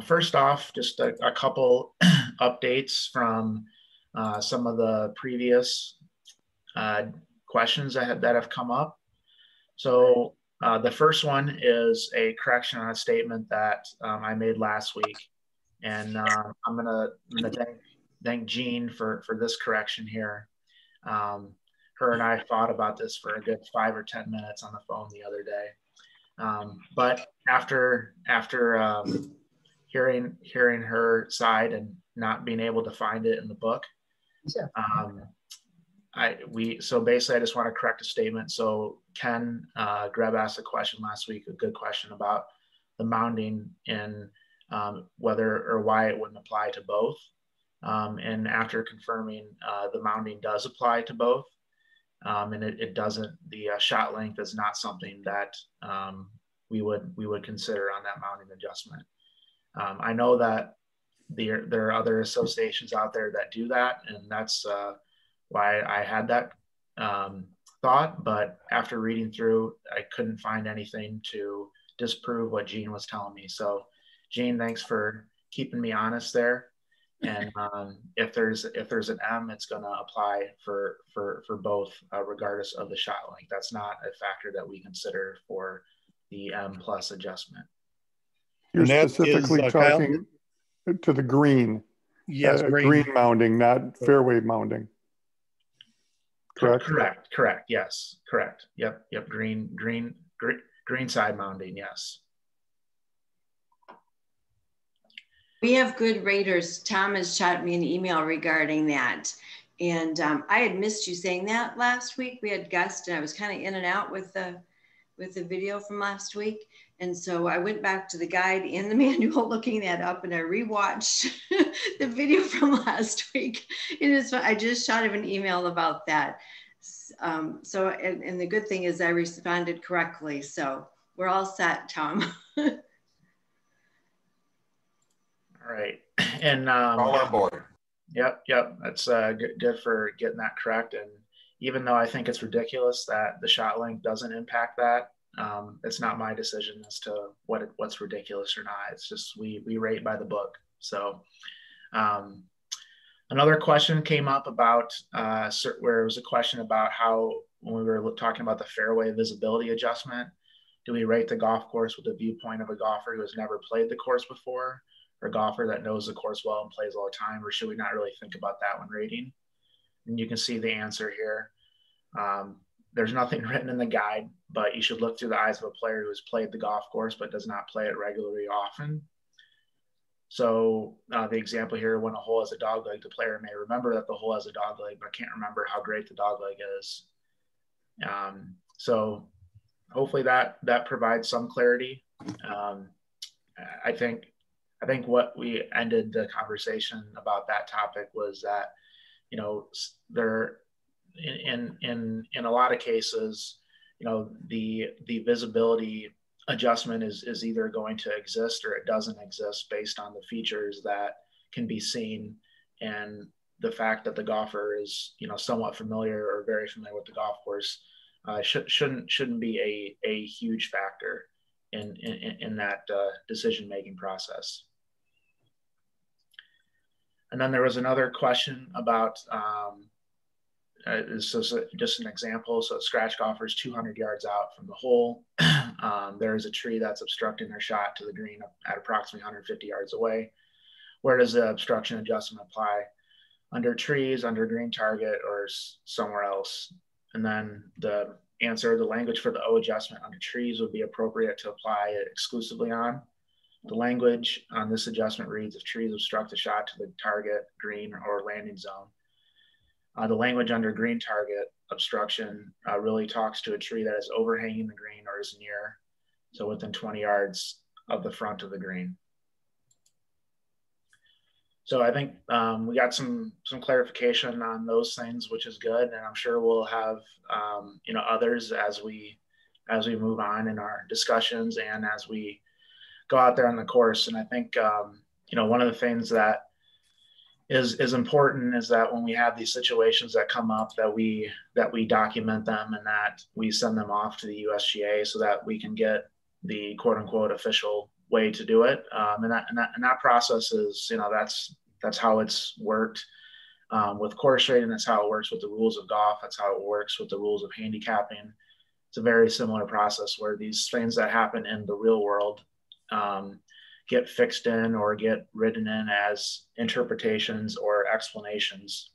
First off, just a couple updates from some of the previous questions that have come up. So the first one is a correction on a statement that I made last week. And I'm gonna thank Jean for this correction here. Her and I fought about this for a good 5 or 10 minutes on the phone the other day. But after hearing her side and not being able to find it in the book, so basically I just want to correct a statement. So Ken Greb asked a question last week, a good question about the mounding and whether or why it wouldn't apply to both. And after confirming, the mounding does apply to both. And it doesn't, the shot length is not something that we would consider on that mounding adjustment. I know that there are other associations out there that do that, and that's why I had that thought. But after reading through, I couldn't find anything to disprove what Jean was telling me. So, Jean, thanks for keeping me honest there. And if there's an M, it's going to apply for both, regardless of the shot length. That's not a factor that we consider for the M plus adjustment. You're specifically talking to the green. Yes, green mounding, not fairway mounding. Correct. Correct. Yes. Correct. Yep. Green side mounding. Yes. We have good raters. Tom has shot me an email regarding that. And I had missed you saying that last week. We had guests and I was kind of in and out with the video from last week. And so I went back to the guide and the manual looking that up, and I rewatched the video from last week. And I just shot him an email about that. And the good thing is I responded correctly. So we're all set, Tom. All right. And all on board. Yep. That's good for getting that correct. And even though I think it's ridiculous that the shot length doesn't impact that, it's not my decision as to what's ridiculous or not. It's just we rate by the book. So another question came up about where it was a question about how, when we were talking about the fairway visibility adjustment, do we rate the golf course with the viewpoint of a golfer who has never played the course before, or a golfer that knows the course well and plays all the time, or should we not really think about that when rating? And you can see the answer here. There's nothing written in the guide, but you should look through the eyes of a player who has played the golf course but does not play it regularly often. So the example here, when a hole has a dog leg, the player may remember that the hole has a dog leg, but can't remember how great the dog leg is. So hopefully that provides some clarity. I think what we ended the conversation about that topic was that, there, in a lot of cases, the visibility adjustment is either going to exist or it doesn't exist based on the features that can be seen, and the fact that the golfer is somewhat familiar or very familiar with the golf course shouldn't be a huge factor in that decision-making process. And then there was another question about, this is just an example. So a scratch golfer is 200 yards out from the hole. There is a tree that's obstructing their shot to the green at approximately 150 yards away. Where does the obstruction adjustment apply? Under trees, under green target, or somewhere else? And then the answer, the language for the O adjustment under trees would be appropriate to apply it exclusively on. The language on this adjustment reads, if trees obstruct the shot to the target, green, or landing zone. The language under green target obstruction really talks to a tree that is overhanging the green or is near, so within 20 yards of the front of the green. So I think we got some clarification on those things, which is good, and I'm sure we'll have others as we move on in our discussions and as we go out there on the course. And I think one of the things that is important is that when we have these situations that come up, that we document them and that we send them off to the USGA so that we can get the quote unquote official way to do it. And that process is, that's how it's worked with course rating. That's how it works with the rules of golf. That's how it works with the rules of handicapping. It's a very similar process where these things that happen in the real world get fixed in or get written in as interpretations or explanations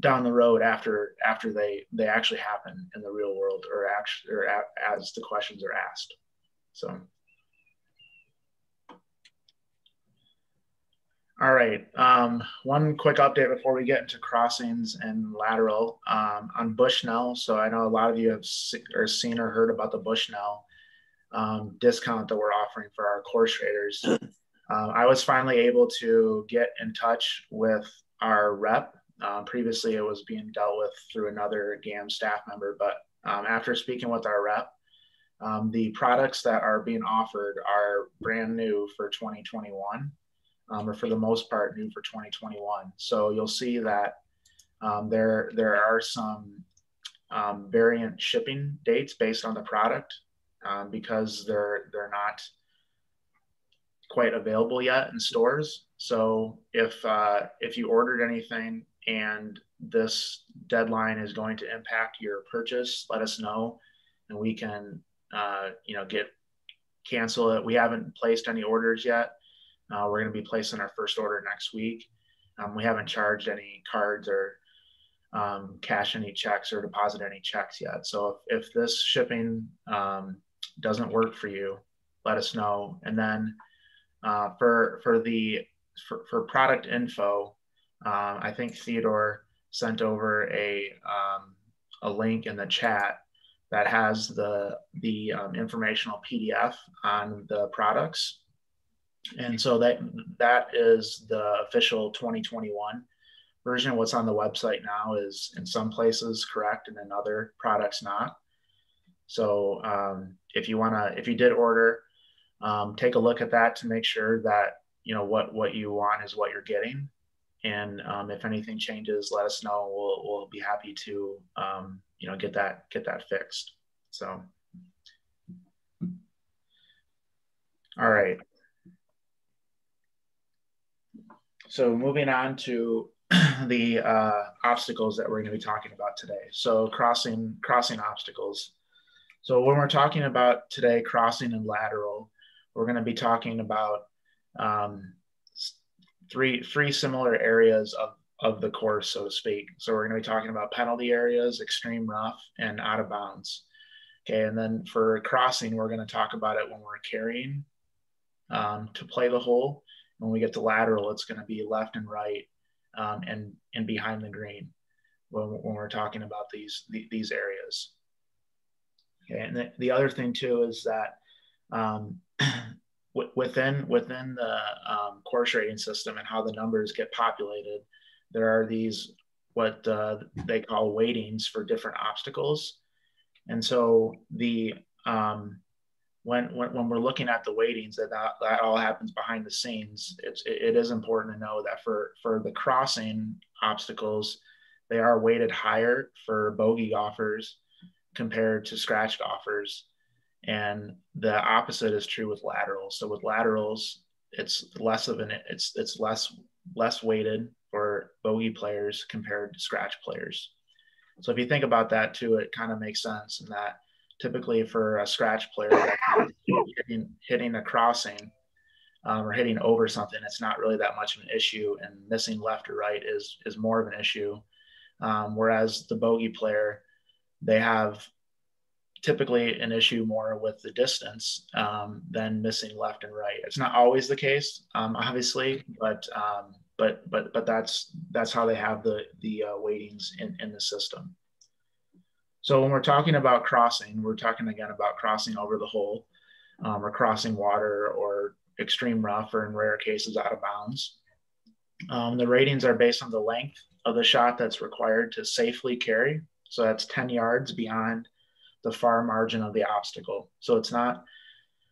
down the road after they actually happen in the real world, or as the questions are asked. So, all right. One quick update before we get into crossings and lateral on Bushnell. So I know a lot of you have seen or heard about the Bushnell discount that we're offering for our course raters. I was finally able to get in touch with our rep. Previously, it was being dealt with through another GAM staff member, but after speaking with our rep, the products that are being offered are brand new for 2021, or for the most part new for 2021. So you'll see that there are some variant shipping dates based on the product because they're not quite available yet in stores. So if you ordered anything and this deadline is going to impact your purchase, let us know, and we can cancel it. We haven't placed any orders yet. We're going to be placing our first order next week. We haven't charged any cards or cash any checks or deposit any checks yet. So if this shipping doesn't work for you, let us know. And then for product info, I think Theodore sent over a link in the chat that has the informational PDF on the products. And so that is the official 2021 version. What's on the website now is in some places correct and in other products not. So if you did order, take a look at that to make sure that what you want is what you're getting. And if anything changes, let us know. We'll be happy to get that fixed. So, all right. So moving on to the obstacles that we're going to be talking about today. So crossing obstacles. So when we're talking about today, crossing and lateral, we're going to be talking about three similar areas of the course, so to speak. So we're going to be talking about penalty areas, extreme rough, and out of bounds. Okay, and then for crossing, we're going to talk about it when we're carrying to play the hole. When we get to lateral, it's going to be left and right and behind the green when we're talking about these areas. Okay, and the other thing too is that within the course rating system and how the numbers get populated, there are these what they call weightings for different obstacles. And so when we're looking at the weightings, that all happens behind the scenes. It is important to know that for the crossing obstacles, they are weighted higher for bogey golfers compared to scratch golfers, and the opposite is true with laterals. So with laterals, it's less weighted for bogey players compared to scratch players. So if you think about that too, it kind of makes sense in that typically for a scratch player that's hitting a crossing or hitting over something, it's not really that much of an issue, and missing left or right is more of an issue. Whereas the bogey player, they have typically an issue more with the distance than missing left and right. It's not always the case, obviously, but that's how they have the weightings in the system. So when we're talking about crossing, we're talking again about crossing over the hole or crossing water or extreme rough, or in rare cases out of bounds. The ratings are based on the length of the shot that's required to safely carry. So that's 10 yards beyond the far margin of the obstacle. So it's not,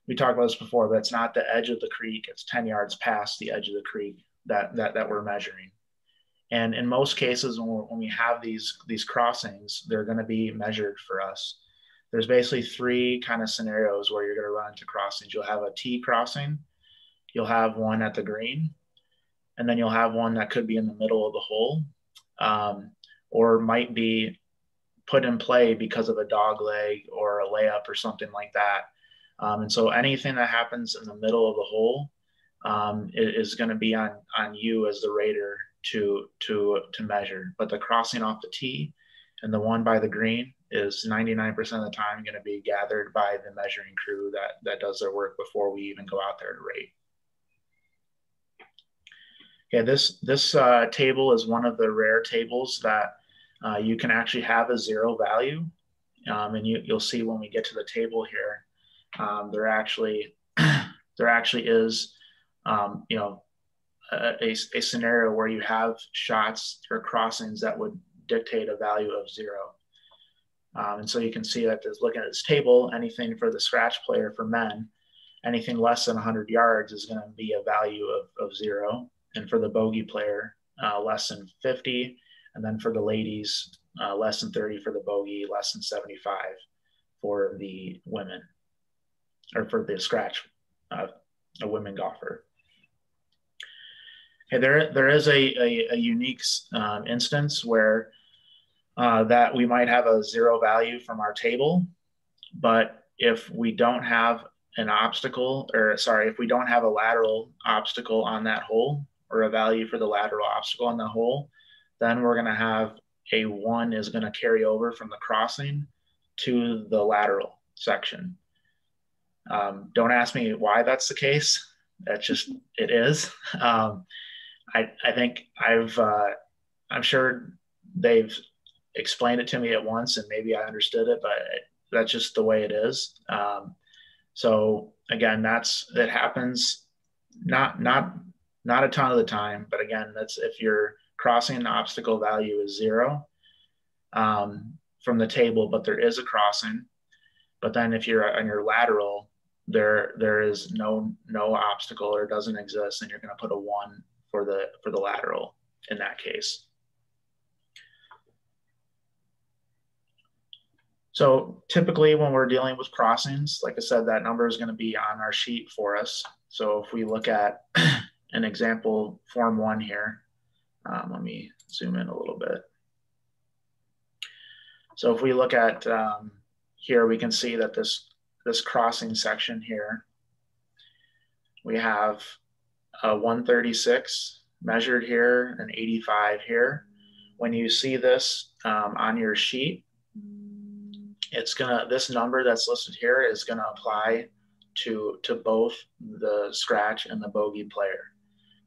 we talked about this before, but it's not the edge of the creek. It's 10 yards past the edge of the creek that we're measuring. And in most cases, when we have these crossings, they're going to be measured for us. there's basically three kind of scenarios where you're going to run into crossings. You'll have a T crossing, you'll have one at the green, and then you'll have one that could be in the middle of the hole, or might be put in play because of a dog leg or a layup or something like that. And so anything that happens in the middle of the hole is going to be on you as the rater to measure. But the crossing off the tee and the one by the green is 99% of the time going to be gathered by the measuring crew that does their work before we even go out there to rate. Okay, this table is one of the rare tables that you can actually have a zero value. And you'll see when we get to the table here, there actually is a scenario where you have shots or crossings that would dictate a value of zero. And so you can see that looking at this table, anything for the scratch player for men, anything less than 100 yards is going to be a value of zero. And for the bogey player, less than 50. And then for the ladies, less than 30 for the bogey, less than 75 for the women, or for the scratch, a women golfer. Okay, there is a unique instance where that we might have a zero value from our table, but if we don't have an obstacle, if we don't have a lateral obstacle on that hole, or a value for the lateral obstacle on the hole, then we're going to have a 1 is going to carry over from the crossing to the lateral section. Don't ask me why that's the case. That's just, it is. I think I'm sure they've explained it to me at once and maybe I understood it, but that's just the way it is. So again, it happens not a ton of the time, but again, that's if your crossing obstacle value is 0 from the table, but there is a crossing. But then if you're on your lateral, there is no obstacle, or it doesn't exist, and you're going to put a 1 for the lateral in that case. So typically when we're dealing with crossings, like I said, that number is going to be on our sheet for us. So if we look at an example form 1 here, let me zoom in a little bit. So if we look at here, we can see that this crossing section here, we have a 136 measured here, an 85 here. When you see this on your sheet, this number that's listed here is gonna apply to both the scratch and the bogey player.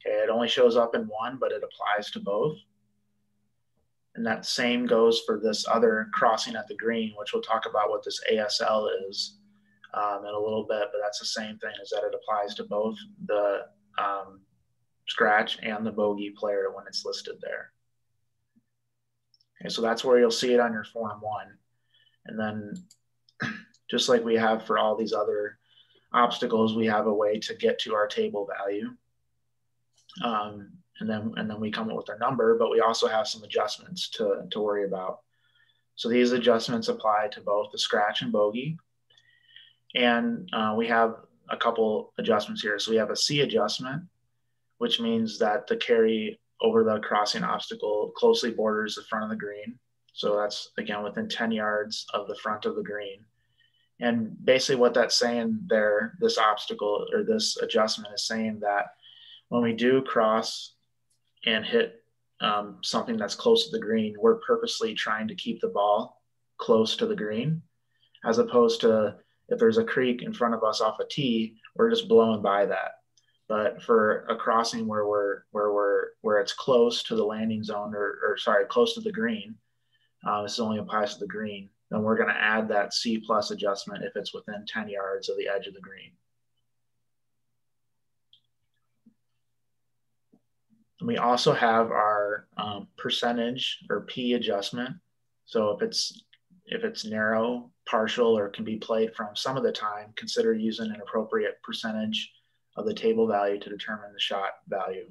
Okay, it only shows up in one, but it applies to both. And that same goes for this other crossing at the green, which we'll talk about what this ASL is in a little bit, but that's the same thing, is that it applies to both the scratch and the bogey player when it's listed there. Okay, so that's where you'll see it on your form 1. And then just like we have for all these other obstacles, we have a way to get to our table value. And then we come up with our number, but we also have some adjustments to worry about. So these adjustments apply to both the scratch and bogey. And we have a couple adjustments here. So we have a C adjustment, which means that the carry over the crossing obstacle closely borders the front of the green. So that's, again, within 10 yards of the front of the green. And basically what that's saying there, this obstacle or this adjustment is saying that when we do cross and hit something that's close to the green, we're purposely trying to keep the ball close to the green, as opposed to if there's a creek in front of us off a tee, we're just blowing by that. But for a crossing where it's close to the landing zone, or close to the green, this only applies to the green, then we're going to add that C+ adjustment if it's within 10 yards of the edge of the green. And we also have our percentage or P adjustment. So if it's narrow, partial, or can be played from some of the time, consider using an appropriate percentage of the table value to determine the shot value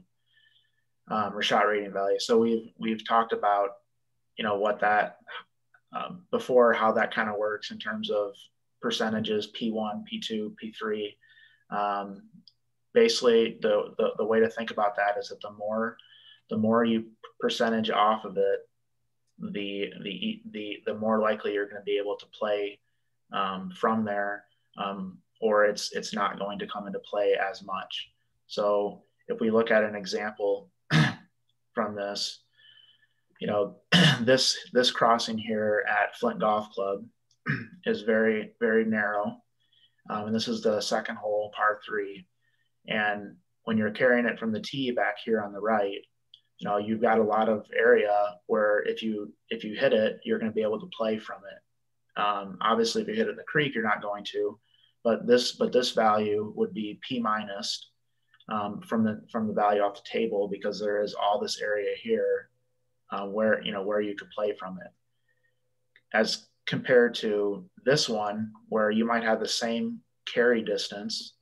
or shot rating value. So we've talked about, what that, before how that kind of works in terms of percentages, P1, P2, P3. Basically, the way to think about that is that the more you percentage off of it, the more likely you're going to be able to play from there, or it's not going to come into play as much. So if we look at an example from this, you know, this crossing here at Flint Golf Club is very, very narrow. And this is the second hole, par 3. And when you're carrying it from the tee back here on the right, you know, you've got a lot of area where if you hit it, you're going to be able to play from it. Obviously, if you hit it in the creek, you're not going to. But this value would be P minus from the value off the table, because there is all this area here where you could play from it, as compared to this one where you might have the same carry distance,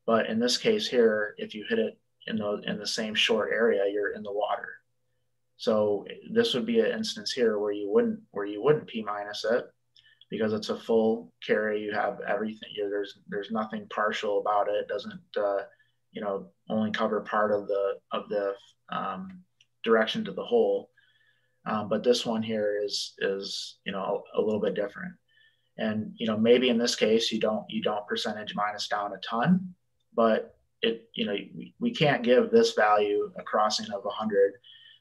but in this case here, if you hit it in the same short area, you're in the water. So this would be an instance here where you wouldn't P minus it, because it's a full carry. You have everything. There's nothing partial about it. It doesn't only cover part of the direction to the hole. But this one here is a little bit different. And maybe in this case you don't percentage minus down a ton, but we can't give this value a crossing of 100.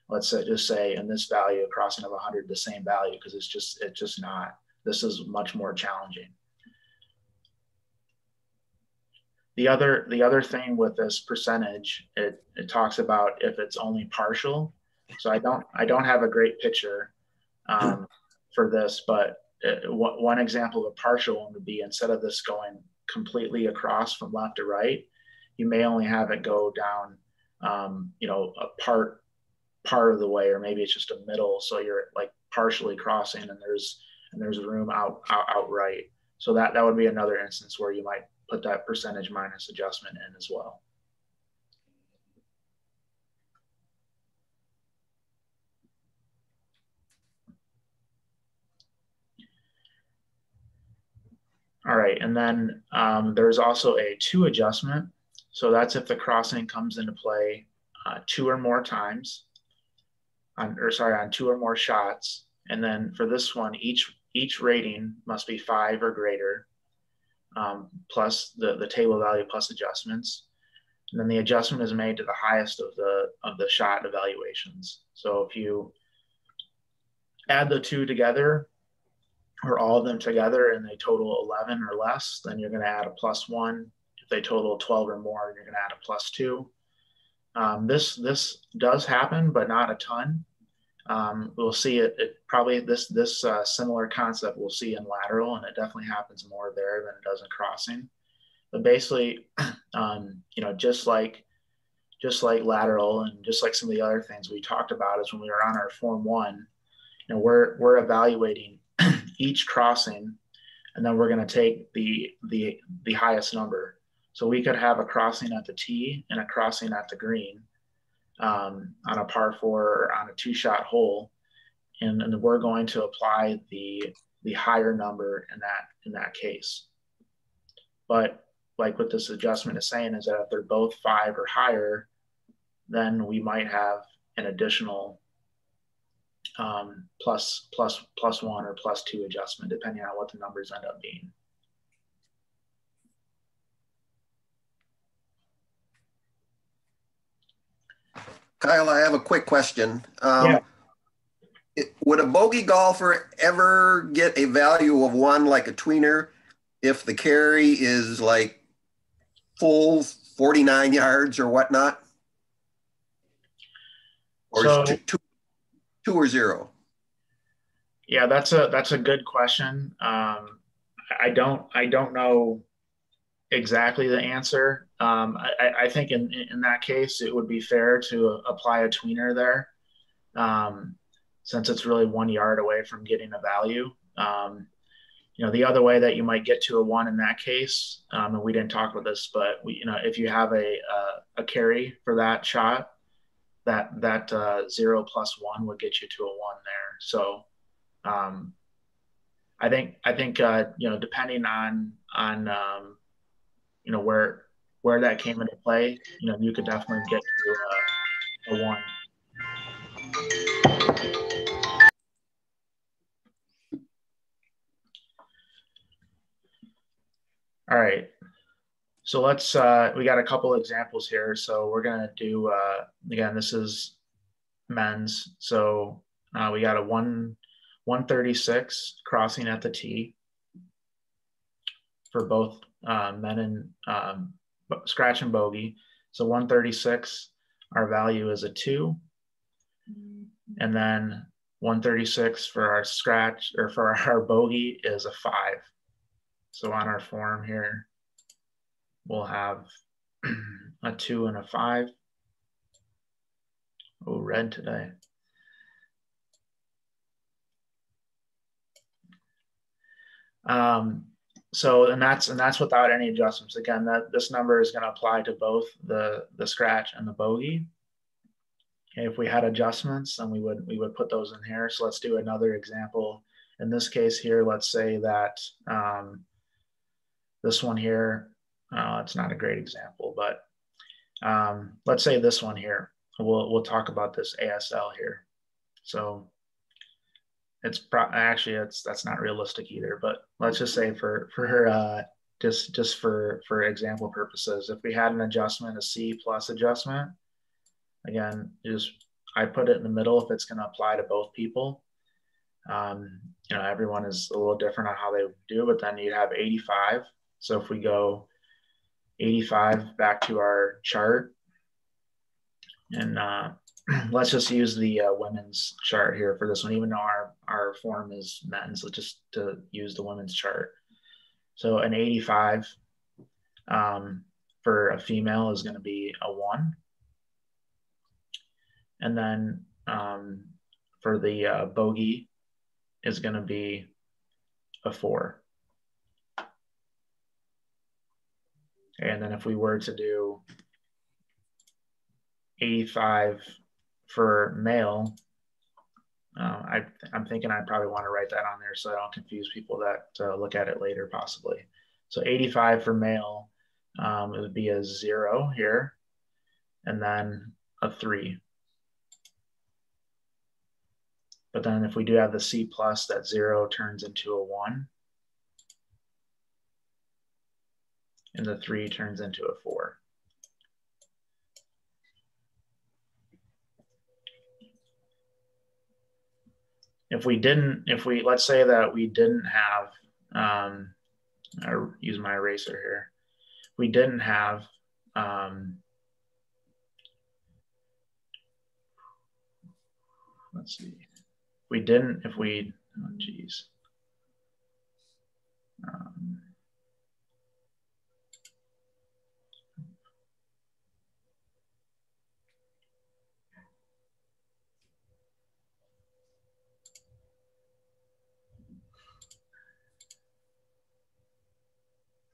Let's just say in this value a crossing of 100 the same value, because it's just not. This is much more challenging. The other thing with this percentage, it talks about if it's only partial. So I don't have a great picture for this, but one example of a partial one would be, instead of this going completely across from left to right, you may only have it go down, a part of the way, or maybe it's just a middle. So you're like partially crossing, and there's room out right. So that would be another instance where you might put that percentage minus adjustment in as well. All right, and then there's also a 2 adjustment. So that's if the crossing comes into play 2 or more times, on 2 or more shots. And then for this one, each rating must be 5 or greater, plus the table value plus adjustments. And then the adjustment is made to the highest of the shot evaluations. So if you add the 2 together, or all of them together, and they total 11 or less, then you're going to add a +1. If they total 12 or more, you're going to add a +2. This does happen, but not a ton. We'll see it probably this similar concept we'll see in lateral, and it definitely happens more there than it does in crossing. But basically, just like lateral, and just like some of the other things we talked about, is when we were on our Form 1, we're evaluating each crossing, and then we're going to take the highest number. So we could have a crossing at the tee and a crossing at the green on a par 4 or on a 2-shot hole, and we're going to apply the higher number in that case. But like what this adjustment is saying is that if they're both 5 or higher, then we might have an additional plus 1 or +2 adjustment, depending on what the numbers end up being. Kyle, I have a quick question. Yeah. Would a bogey golfer ever get a value of 1 like a tweener if the carry is like full 49 yards or whatnot? Or So, is 2 or 0? Yeah, that's a good question. I don't know exactly the answer. I think in that case, it would be fair to apply a tweener there, since it's really 1 yard away from getting a value. The other way that you might get to a 1 in that case, and we didn't talk about this, but if you have a carry for that shot, that 0 + 1 would get you to a 1 there. So I think you know, depending on you know, where that came into play, you know, you could definitely get to a 1. All right. So let's, we got a couple examples here. So we're going to do, again, this is men's. So we got a 136 crossing at the tee for both men and scratch and bogey. So 136, our value is a 2. And then 136 for our scratch, or for our bogey, is a 5. So on our form here, we'll have a 2 and a 5. Oh, red today. So, and that's without any adjustments. Again, that this number is going to apply to both the scratch and the bogey. Okay, if we had adjustments, then we would put those in here. So let's do another example. In this case here, let's say that this one here, it's not a great example, but let's say this one here. We'll talk about this ASL here. So it's actually that's not realistic either. But let's just say for just for example purposes, if we had an adjustment, a C plus adjustment, again, I put it in the middle if it's going to apply to both people. You know, everyone is a little different on how they do, but then you'd have 85. So if we go 85 back to our chart, and let's just use the women's chart here for this one, even though our form is men's, so just to use the women's chart. So an 85 for a female is going to be a 1. And then for the bogey is going to be a 4. And then if we were to do 85 for male, I'm thinking I probably want to write that on there so I don't confuse people that look at it later possibly. So 85 for male, it would be a 0 here, and then a 3. But then if we do have the C plus, that 0 turns into a 1. And the 3 turns into a 4. Let's say that we didn't have, I use my eraser here. We didn't have, let's see. Oh geez.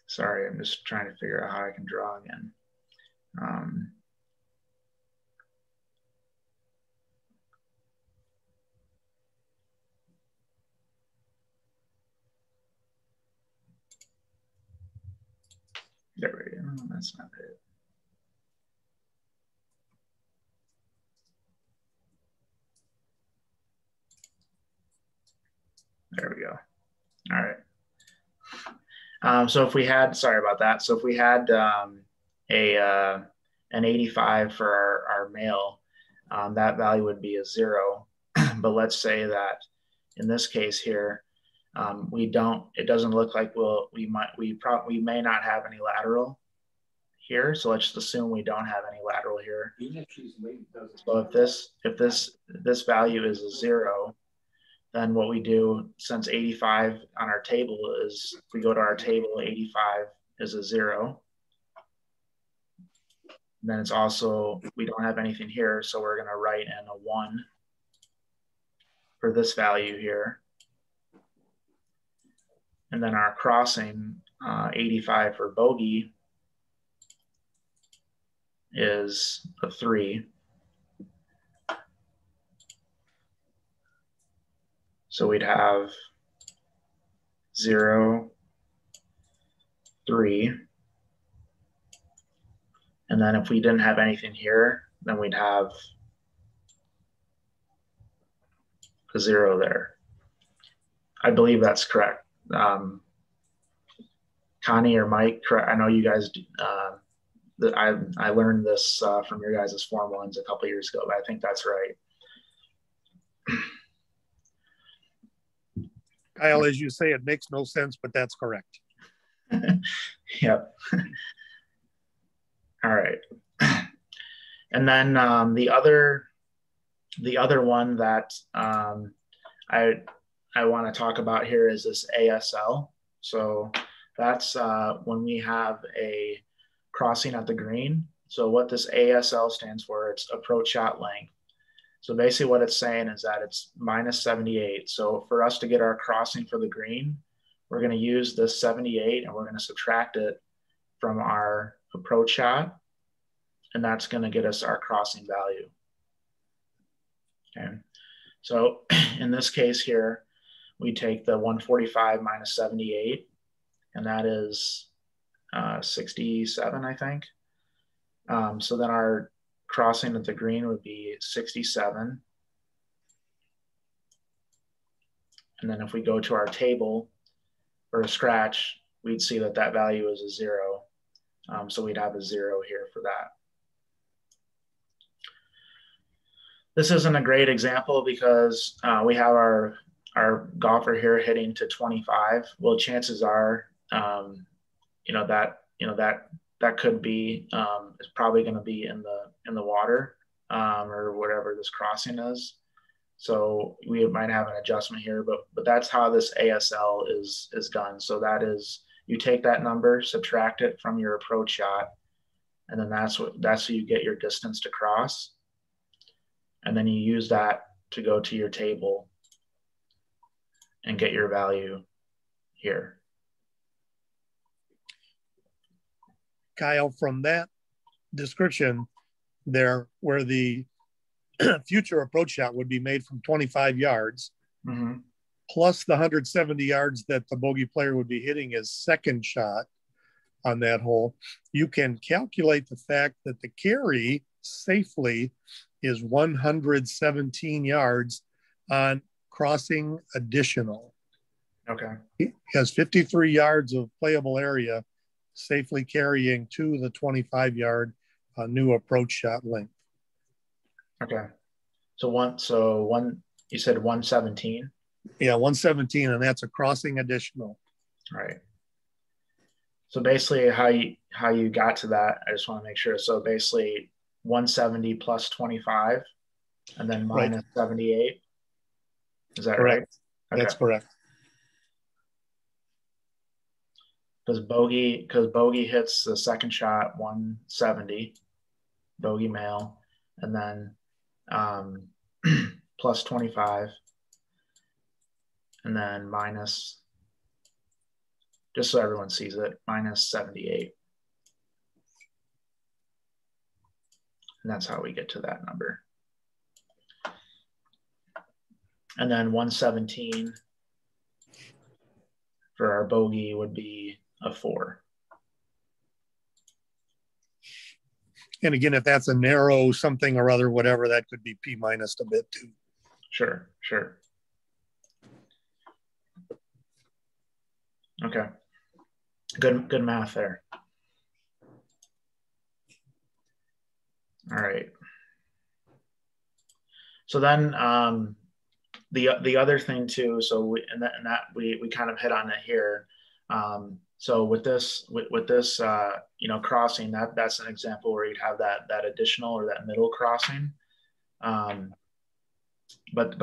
Sorry, I'm just trying to figure out how I can draw again. There we go. That's not it. There we go. All right. So if we had, sorry about that. So if we had an 85 for our male, that value would be a 0. But let's say that in this case here, it doesn't look like we may not have any lateral here. So let's just assume we don't have any lateral here. So if this value is a 0, then what we do, since 85 on our table is, if we go to our table, 85 is a 0. Then it's also, we don't have anything here, so we're going to write in a 1 for this value here. And then our crossing, 85 for bogey, is a 3. So we'd have 0, 3. And then if we didn't have anything here, then we'd have a 0 there. I believe that's correct. Connie or Mike, I know you guys, I learned this from your guys' Form 1s a couple years ago, but I think that's right. Kyle, as you say, it makes no sense, but that's correct. Yep. All right. And then the other one that I want to talk about here is this ASL. So that's when we have a crossing at the green. So what this ASL stands for, it's approach shot length. So basically what it's saying is that it's minus 78. So for us to get our crossing for the green, we're going to use this 78 and we're going to subtract it from our approach shot. And that's going to get us our crossing value. Okay. So in this case here, we take the 145 minus 78, and that is 67, I think. So then our crossing at the green would be 67. And then if we go to our table or a scratch, we'd see that that value is a 0. So we'd have a 0 here for that. This isn't a great example because we have our golfer here hitting to 25. Well, chances are, that could be, it's probably going to be in the water or whatever this crossing is. So we might have an adjustment here, but that's how this ASL is done. So that is, you take that number, subtract it from your approach shot, and then that's how you get your distance to cross. And then you use that to go to your table and get your value here. Kyle, from that description there, where the future approach shot would be made from 25 yards, mm-hmm. plus the 170 yards that the bogey player would be hitting as second shot on that hole, you can calculate the fact that the carry safely is 117 yards on crossing additional. Okay. He has 53 yards of playable area, safely carrying to the 25-yard new approach shot length. Okay. So you said 117? Yeah, 117, and that's a crossing additional. Right. So basically how you got to that, I just want to make sure. So basically 170 plus 25 and then minus right. 78. Is that correct. Right? Okay. That's correct. Because bogey hits the second shot 170, bogey male, and then plus 25, and then minus, just so everyone sees it, minus 78. And that's how we get to that number. And then 117 for our bogey would be a 4. And again, if that's a narrow something or other, whatever, that could be P minus a bit too. Sure. Okay. Good math there. All right. So then the other thing too, so we kind of hit on it here. So with this crossing, that's an example where you'd have that additional or that middle crossing. But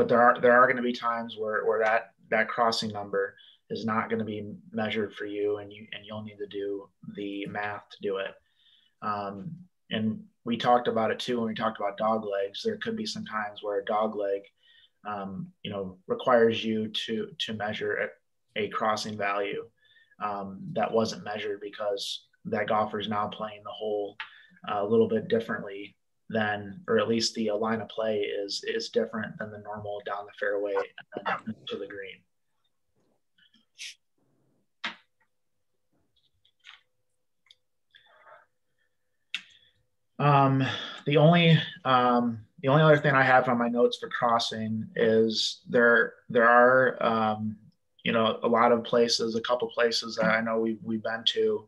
there are going to be times where that crossing number is not going to be measured for you, and you'll need to do the math to do it. And we talked about it too when we talked about dog legs. There could be some times where a dog leg, requires you to measure a crossing value that wasn't measured because that golfer is now playing the hole a little bit differently than, or at least the line of play is different than the normal down the fairway and to the green. The only other thing I have on my notes for crossing is there are a lot of places, a couple places that I know we've been to,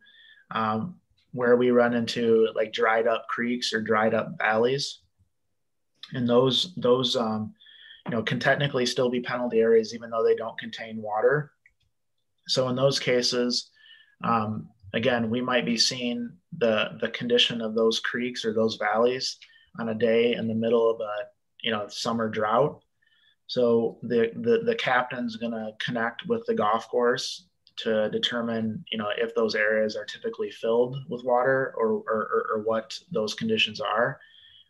where we run into like dried up creeks or dried up valleys, and those can technically still be penalty areas even though they don't contain water. So in those cases, again, we might be seeing the condition of those creeks or those valleys on a day in the middle of a summer drought. So the captain's going to connect with the golf course to determine if those areas are typically filled with water or what those conditions are,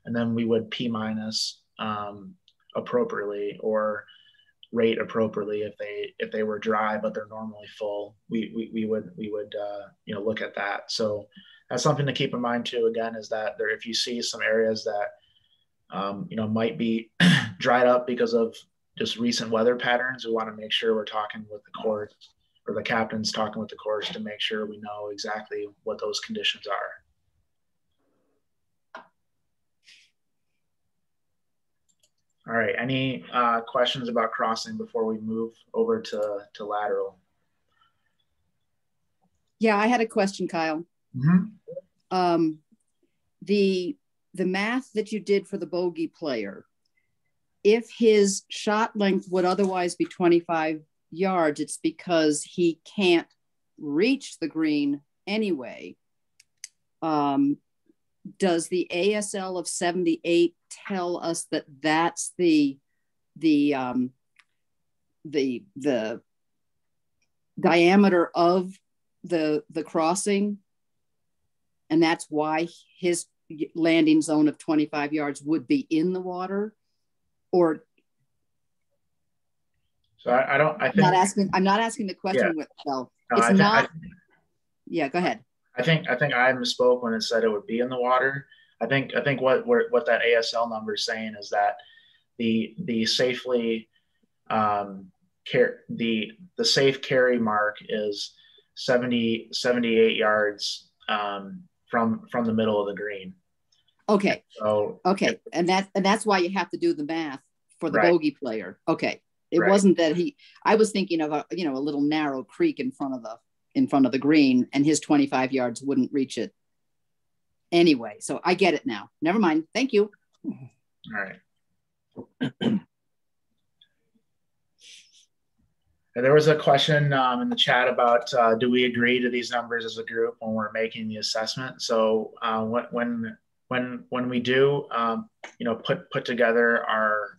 and then we would P minus appropriately or rate appropriately if they were dry but they're normally full. We would look at that. So that's something to keep in mind too. Again, is that if you see some areas that might be dried up because of just recent weather patterns, we want to make sure we're talking with the course, or the captain's talking with the course, to make sure we know exactly what those conditions are. All right, any questions about crossing before we move over to lateral? Yeah, I had a question, Kyle. Mm-hmm. The math that you did for the bogey player, if his shot length would otherwise be 25 yards, it's because he can't reach the green anyway. Does the ASL of 78 tell us that that's the diameter of the crossing, and that's why his landing zone of 25 yards would be in the water? Or so I think I'm not asking the question yeah. with self. No, it's not. Yeah, go ahead. I think I misspoke when it said it would be in the water. I think what that ASL number is saying is that the safely the safe carry mark is 78 yards from the middle of the green. Okay. So okay, and that's why you have to do the math for the right. bogey player. Okay, it right. wasn't that I was thinking of a little narrow creek in front of the green, and his 25 yards wouldn't reach it anyway. So I get it now. Never mind. Thank you. All right. There was a question in the chat about do we agree to these numbers as a group when we're making the assessment? So when we do put together our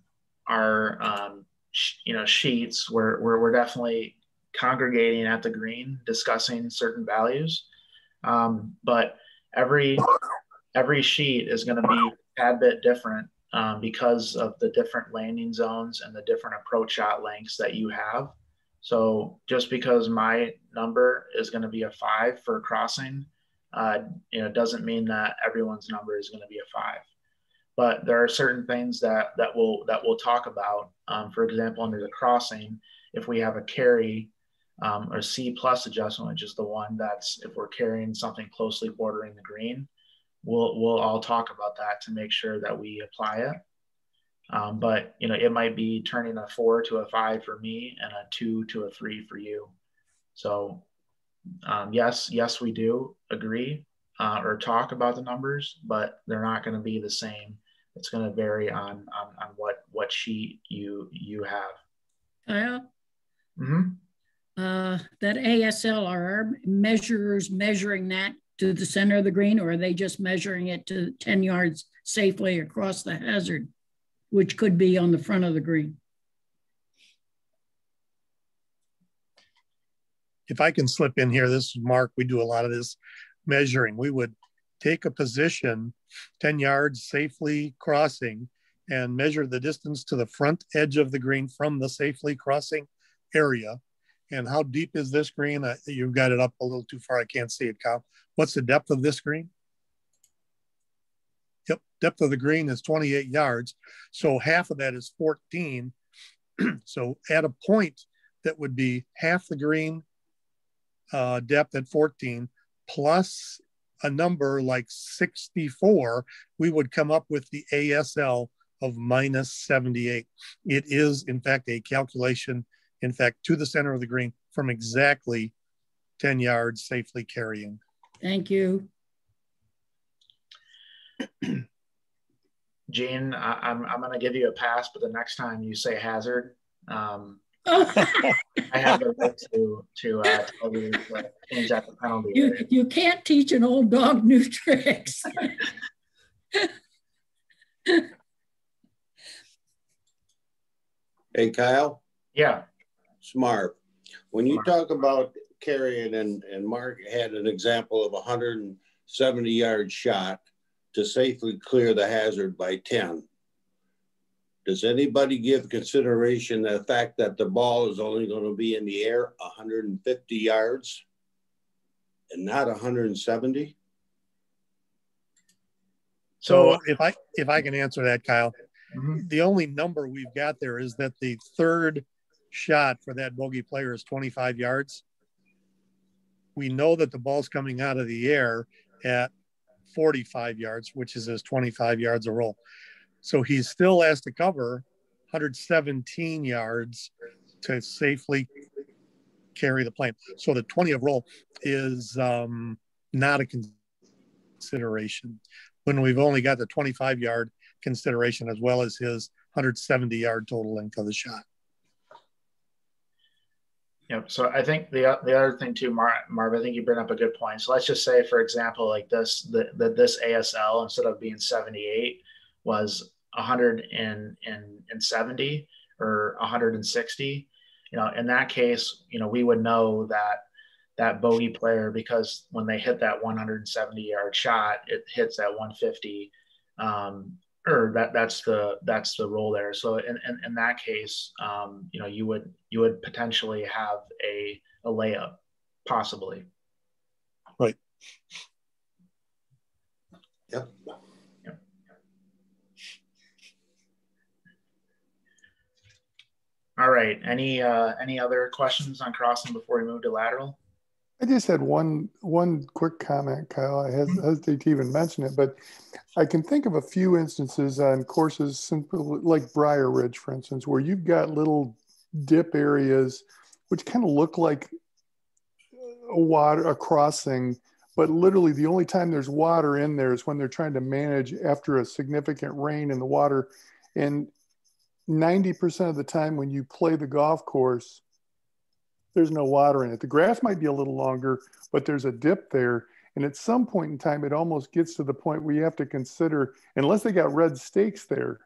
sheets, we're definitely congregating at the green, discussing certain values, but every sheet is going to be a tad bit different because of the different landing zones and the different approach shot lengths that you have. So just because my number is going to be a 5 for crossing, doesn't mean that everyone's number is going to be a 5. But there are certain things that we'll talk about. For example, under the crossing, if we have a carry or C plus adjustment, which is the one that's if we're carrying something closely bordering the green, we'll all talk about that to make sure that we apply it. But it might be turning a 4 to a 5 for me and a 2 to a 3 for you. So yes, we do agree or talk about the numbers, but they're not going to be the same. It's going to vary on what sheet you have. Kyle? Mm-hmm. That ASL, are our measurers measuring that to the center of the green, or are they just measuring it to 10 yards safely across the hazard, which could be on the front of the green? If I can slip in here, this is Mark. We do a lot of this measuring. We would take a position 10 yards safely crossing and measure the distance to the front edge of the green from the safely crossing area. And how deep is this green? You've got it up a little too far. I can't see it, Kyle. What's the depth of this green? Yep, depth of the green is 28 yards. So half of that is 14. So at a point that would be half the green depth at 14 plus a number like 64, we would come up with the ASL of -78. It is, in fact, a calculation, in fact, to the center of the green from exactly 10 yards safely carrying. Thank you. Gene, I'm going to give you a pass, but the next time you say hazard, I have the right to tell you to change that to penalty. You can't teach an old dog new tricks. Hey, Kyle. Yeah. Smart. When you talk about carrying, and Mark had an example of a 170-yard shot to safely clear the hazard by 10. Does anybody give consideration the fact that the ball is only going to be in the air 150 yards and not 170? So if I can answer that, Kyle, the only number we've got there is that the third shot for that bogey player is 25 yards. We know that the ball's coming out of the air at 45 yards, which is his 25 yards a roll. So he still has to cover 117 yards to safely carry the plane. So the 20 of roll is not a consideration when we've only got the 25-yard consideration as well as his 170-yard total length of the shot. Yep. So I think the other thing too, Marv, I think you bring up a good point. So let's just say, for example, like this ASL, instead of being 78, was 170 or 160. In that case, we would know that bogey player, because when they hit that 170-yard shot, it hits at 150. Or that's the roll there. So in that case, you would potentially have a layup, possibly. Right. Yep. All right. Any other questions on crossing before we move to lateral? I just had one quick comment, Kyle. I hesitate to even mention it, but I can think of a few instances on courses simple, like Briar Ridge, for instance, where you've got little dip areas which kind of look like a crossing, but literally the only time there's water in there is when they're trying to manage after a significant rain in the water. And 90% of the time when you play the golf course, there's no water in it. The grass might be a little longer, but there's a dip there. And at some point in time, it almost gets to the point where you have to consider, unless they got red stakes there,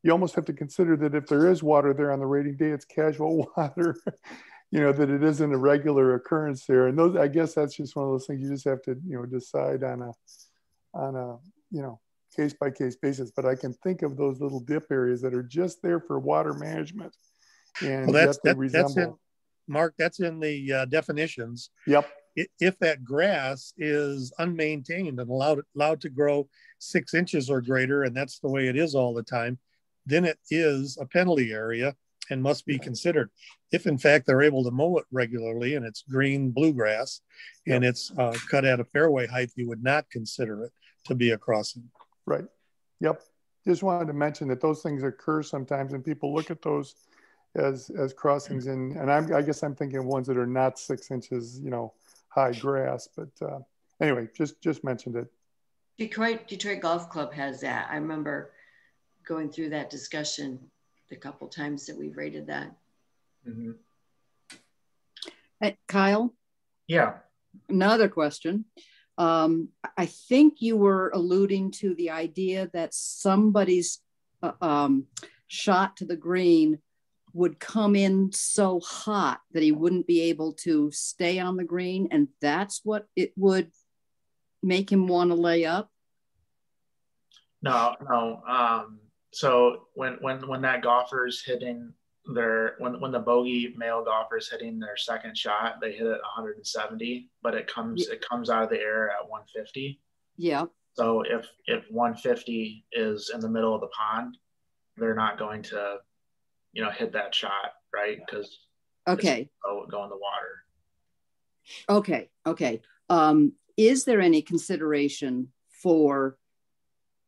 you almost have to consider that if there is water there on the rating day, it's casual water, that it isn't a regular occurrence there. And those, I guess that's just one of those things you just have to, decide on a case by case basis. But I can think of those little dip areas that are just there for water management. And that's in, Mark, that's in the definitions. Yep. If that grass is unmaintained and allowed to grow 6 inches or greater, and that's the way it is all the time, then it is a penalty area and must be considered. If in fact they're able to mow it regularly and it's green bluegrass and it's cut at a fairway height, you would not consider it to be a crossing. Right. Yep. Just wanted to mention that those things occur sometimes, and people look at those as crossings, and I guess I'm thinking ones that are not 6 inches, high grass. But anyway, just mentioned it. Detroit Golf Club has that. I remember going through that discussion the couple times that we've rated that. Mm-hmm. Kyle? Yeah. Another question. I think you were alluding to the idea that somebody's shot to the green would come in so hot that he wouldn't be able to stay on the green, and that's what it would make him want to lay up? No. So when that golfer's hitting when the bogey male golfer is hitting their second shot, they hit it 170, but it comes out of the air at 150. Yeah. So if 150 is in the middle of the pond, they're not going to, hit that shot, right? Because okay, it's go in the water. Okay. is there any consideration for,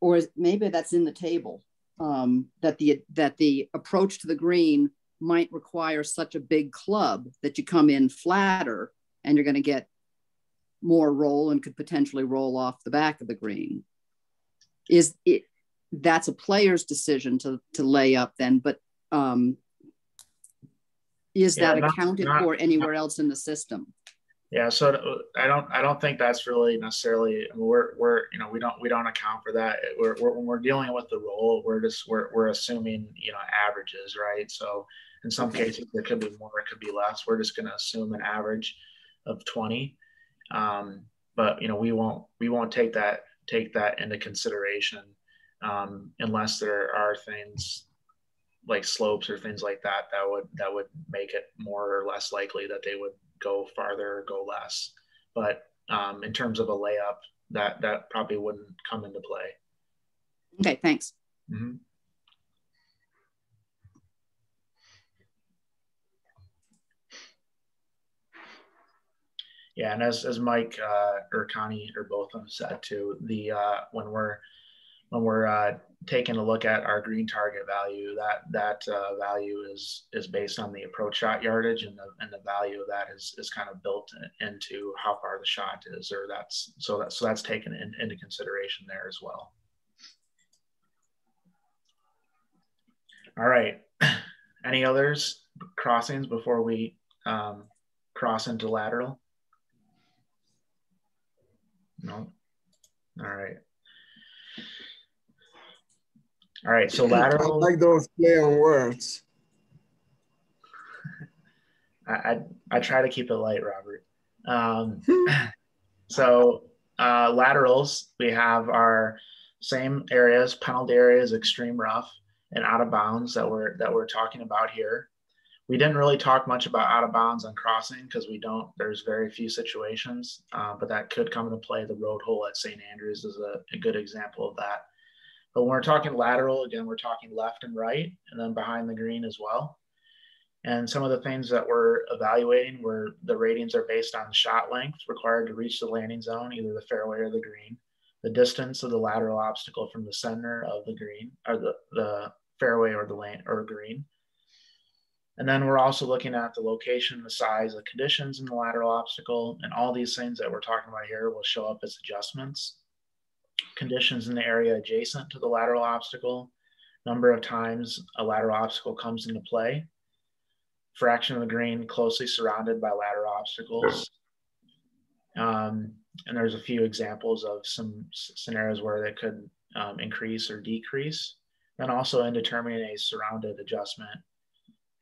or maybe that's in the table, that the approach to the green might require such a big club that you come in flatter and you're going to get more roll and could potentially roll off the back of the green? That's a player's decision to lay up then, but is that accounted for anywhere else in the system? Yeah, so I don't think that's really necessarily. I mean, we're you know, we don't account for that. When we're dealing with the roll, we're assuming, you know, averages, right? So in some cases there could be more, it could be less. We're just going to assume an average of 20, but you know, we won't take that into consideration unless there are things like slopes or things like that would make it more or less likely that they would go farther or go less. But in terms of a layup, that probably wouldn't come into play. Okay, thanks. Mm-hmm. Yeah, and as Mike or Connie or both of them said too, the when we're taking a look at our green target value, that value is based on the approach shot yardage, and the value of that is kind of built into how far the shot is, or that's taken into consideration there as well. All right, any others crossings before we cross into lateral? No. All right. All right, so lateral. I like those play on words. I try to keep it light, Robert. So laterals, we have our same areas, penalty areas, extreme rough, and out of bounds that we're talking about here. We didn't really talk much about out of bounds on crossing because there's very few situations, but that could come into play. The road hole at St. Andrews is a good example of that. But when we're talking lateral, again, we're talking left and right, and then behind the green as well. And some of the things that we're evaluating, where the ratings are based on shot length required to reach the landing zone, either the fairway or the green, the distance of the lateral obstacle from the center of the green, or the fairway or the lane or green. And then we're also looking at the location, the size, the conditions in the lateral obstacle, and all these things that we're talking about here will show up as adjustments. Conditions in the area adjacent to the lateral obstacle, number of times a lateral obstacle comes into play, fraction of the green closely surrounded by lateral obstacles. And there's a few examples of some scenarios where they could increase or decrease, and also in determining a surrounded adjustment.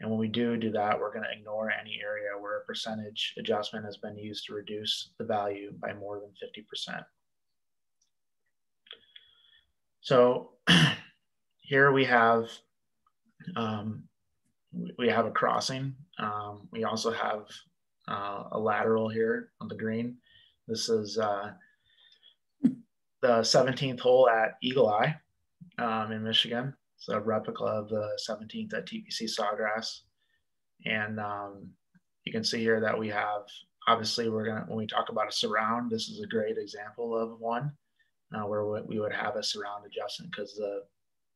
And when we do that, we're going to ignore any area where a percentage adjustment has been used to reduce the value by more than 50%. So here we have a crossing. We also have a lateral here on the green. This is the 17th hole at Eagle Eye in Michigan. It's a replica of the 17th at TPC Sawgrass. And you can see here that we have, obviously when we talk about a surround, this is a great example of one where we would have a surround adjustment, because the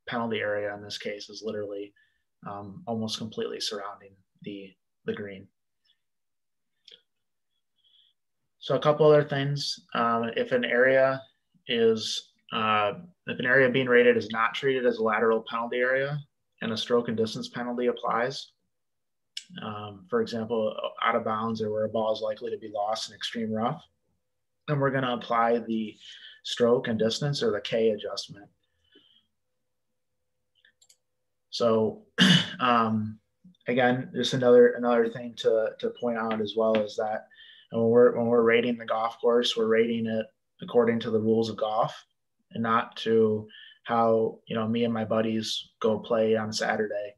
penalty area in this case is literally almost completely surrounding the green. So a couple other things, if an area being rated is not treated as a lateral penalty area and a stroke and distance penalty applies, for example, out of bounds or where a ball is likely to be lost in extreme rough, then we're going to apply the stroke and distance, or the K adjustment. So again, just another thing to point out as well is that when we're rating the golf course, we're rating it according to the rules of golf, and not to how, you know, me and my buddies go play on Saturday.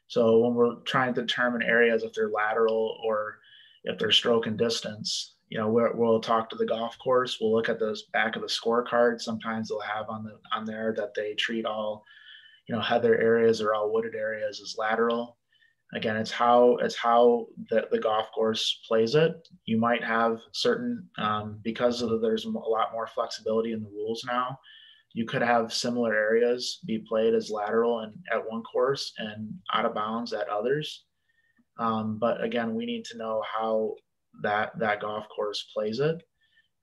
So when we're trying to determine areas, if they're lateral or if they're stroke and distance, you know, we'll talk to the golf course. We'll look at the back of the scorecard. Sometimes they'll have on there that they treat all, you know, heather areas or all wooded areas as lateral. Again, it's how the golf course plays it. You might have certain, because there's a lot more flexibility in the rules now, you could have similar areas be played as lateral and at one course and out of bounds at others. But again, we need to know how that golf course plays it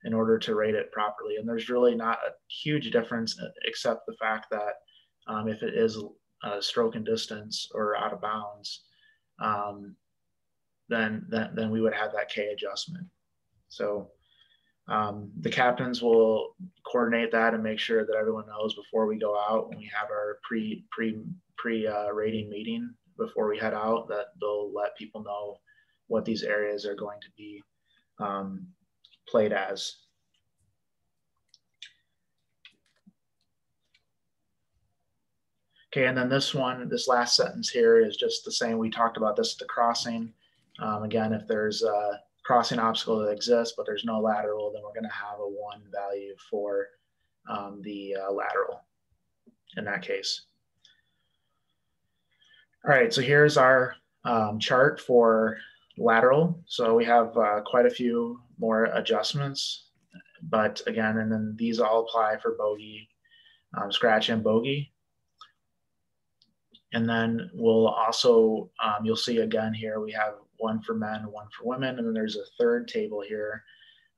in order to rate it properly. And there's really not a huge difference except the fact that if it is stroke and distance or out of bounds, then we would have that K adjustment. So the captains will coordinate that and make sure that everyone knows before we go out, when we have our pre rating meeting before we head out, that they'll let people know what these areas are going to be played as. Okay, and then this last sentence here is just the same. We talked about this at the crossing. Again, if there's a crossing obstacle that exists, but there's no lateral, then we're gonna have a 1 value for the lateral in that case. All right, so here's our chart for lateral. So we have quite a few more adjustments, but again, and then these all apply for bogey, scratch and bogey. And then we'll also, you'll see again here, we have one for men and one for women. And then there's a third table here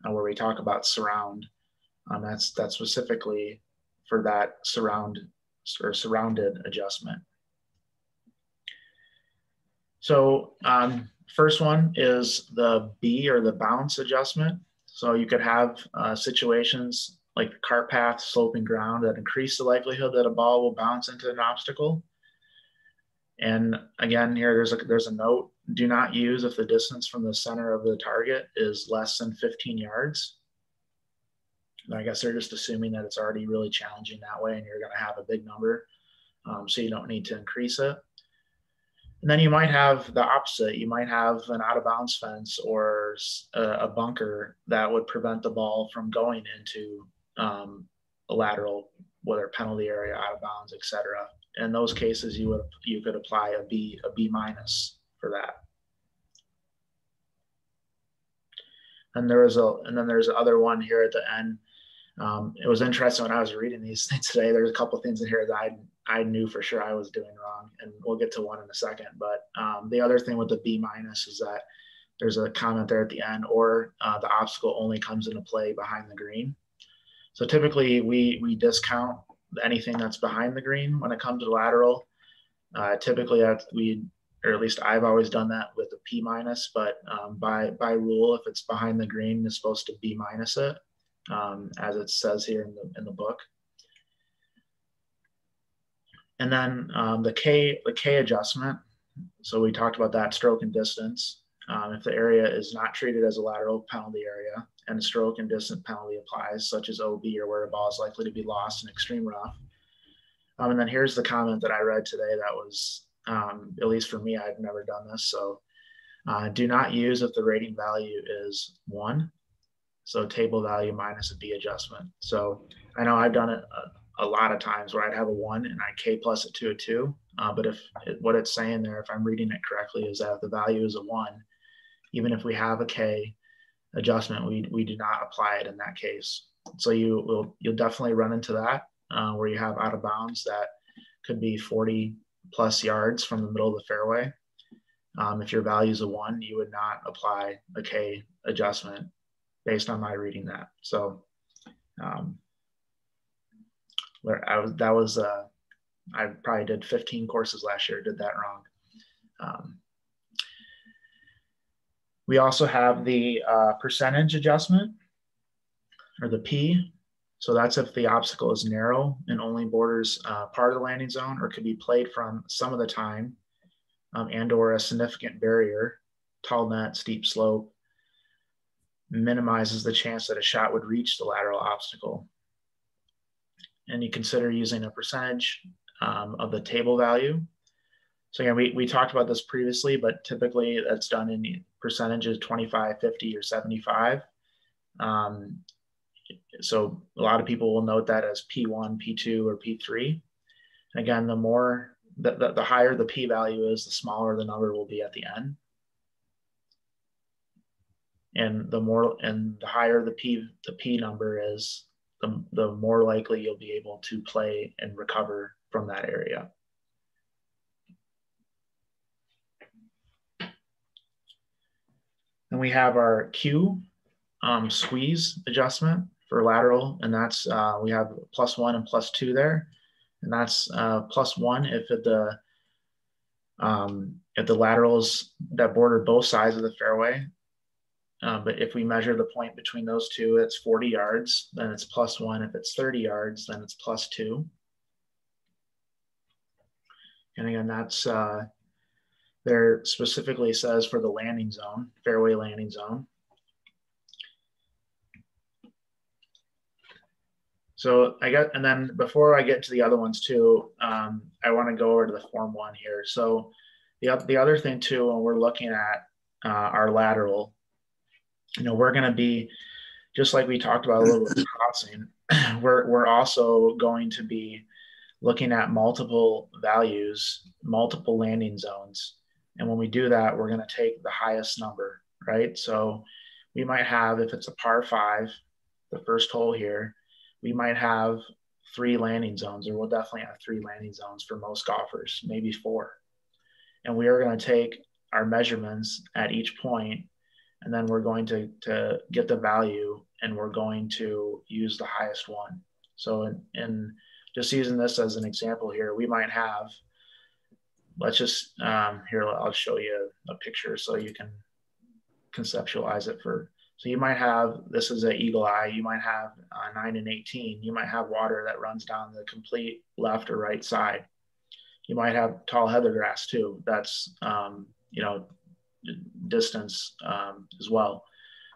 where we talk about surround. That's specifically for that surrounded adjustment. So first one is the B, or the bounce adjustment. So you could have situations like the cart path, sloping ground, that increase the likelihood that a ball will bounce into an obstacle. And again, here there's a note: do not use if the distance from the center of the target is less than 15 yards. And I guess they're just assuming that it's already really challenging that way and you're going to have a big number. So you don't need to increase it. And then you might have the opposite. You might have an out of bounds fence or a bunker that would prevent the ball from going into a lateral, whether penalty area, out of bounds, etc. In those cases, you could apply a B minus for that. And there's another one here at the end. It was interesting when I was reading these things today. There's a couple of things in here that I knew for sure I was doing wrong, and we'll get to one in a second. But the other thing with the B minus is that there's a comment there at the end, or the obstacle only comes into play behind the green. So typically we discount anything that's behind the green when it comes to lateral. Typically or at least I've always done that with a P minus, but by rule, if it's behind the green, it's supposed to B minus it, as it says here in the book. And then the K adjustment. So we talked about that, stroke and distance. If the area is not treated as a lateral penalty area and a stroke and distance penalty applies, such as OB, or where a ball is likely to be lost in extreme rough. And then here's the comment that I read today that was, at least for me, I've never done this. So do not use if the rating value is 1. So table value minus a B adjustment. So I know I've done it a lot of times where I'd have a 1 and I K plus it to a 2. But what it's saying there, if I'm reading it correctly, is that if the value is a 1, even if we have a K adjustment, we do not apply it in that case. So you'll definitely run into that where you have out of bounds that could be 40 plus yards from the middle of the fairway. If your value is a 1, you would not apply a K adjustment based on my reading that. So I probably did 15 courses last year, did that wrong. We also have the percentage adjustment, or the P. So that's if the obstacle is narrow and only borders part of the landing zone, or could be played from some of the time, and or a significant barrier, tall net, steep slope, minimizes the chance that a shot would reach the lateral obstacle. And you consider using a percentage of the table value. So again, we talked about this previously, but typically that's done in percentages 25, 50, or 75. So a lot of people will note that as P1, P2, or P3. And again, the more the higher the p-value is, the smaller the number will be at the end. And the higher the p number is, the more likely you'll be able to play and recover from that area. And we have our Q squeeze adjustment for lateral, and that's we have +1 and +2 there, and that's +1 if the laterals that border both sides of the fairway. But if we measure the point between those two, it's 40 yards, then it's +1. If it's 30 yards, then it's +2. And again, that's there specifically says for the landing zone, fairway landing zone. So and then before I get to the other ones too, I want to go over to the Form 1 here. So the other thing too, when we're looking at our lateral, we're going to be, just like we talked about a little bit of crossing, we're also going to be looking at multiple values, multiple landing zones. And when we do that, we're going to take the highest number, right? So we might have, if it's a par 5, the first hole here, we might have 3 landing zones, or we'll definitely have 3 landing zones for most golfers, maybe 4. And we are going to take our measurements at each point, and then we're going to get the value, and we're going to use the highest one. So in just using this as an example here, we might have, let's just, here, I'll show you a picture so you can conceptualize it so you might have, this is an eagle eye, you might have 9 and 18, you might have water that runs down the complete left or right side. You might have tall heather grass too. That's, distance as well.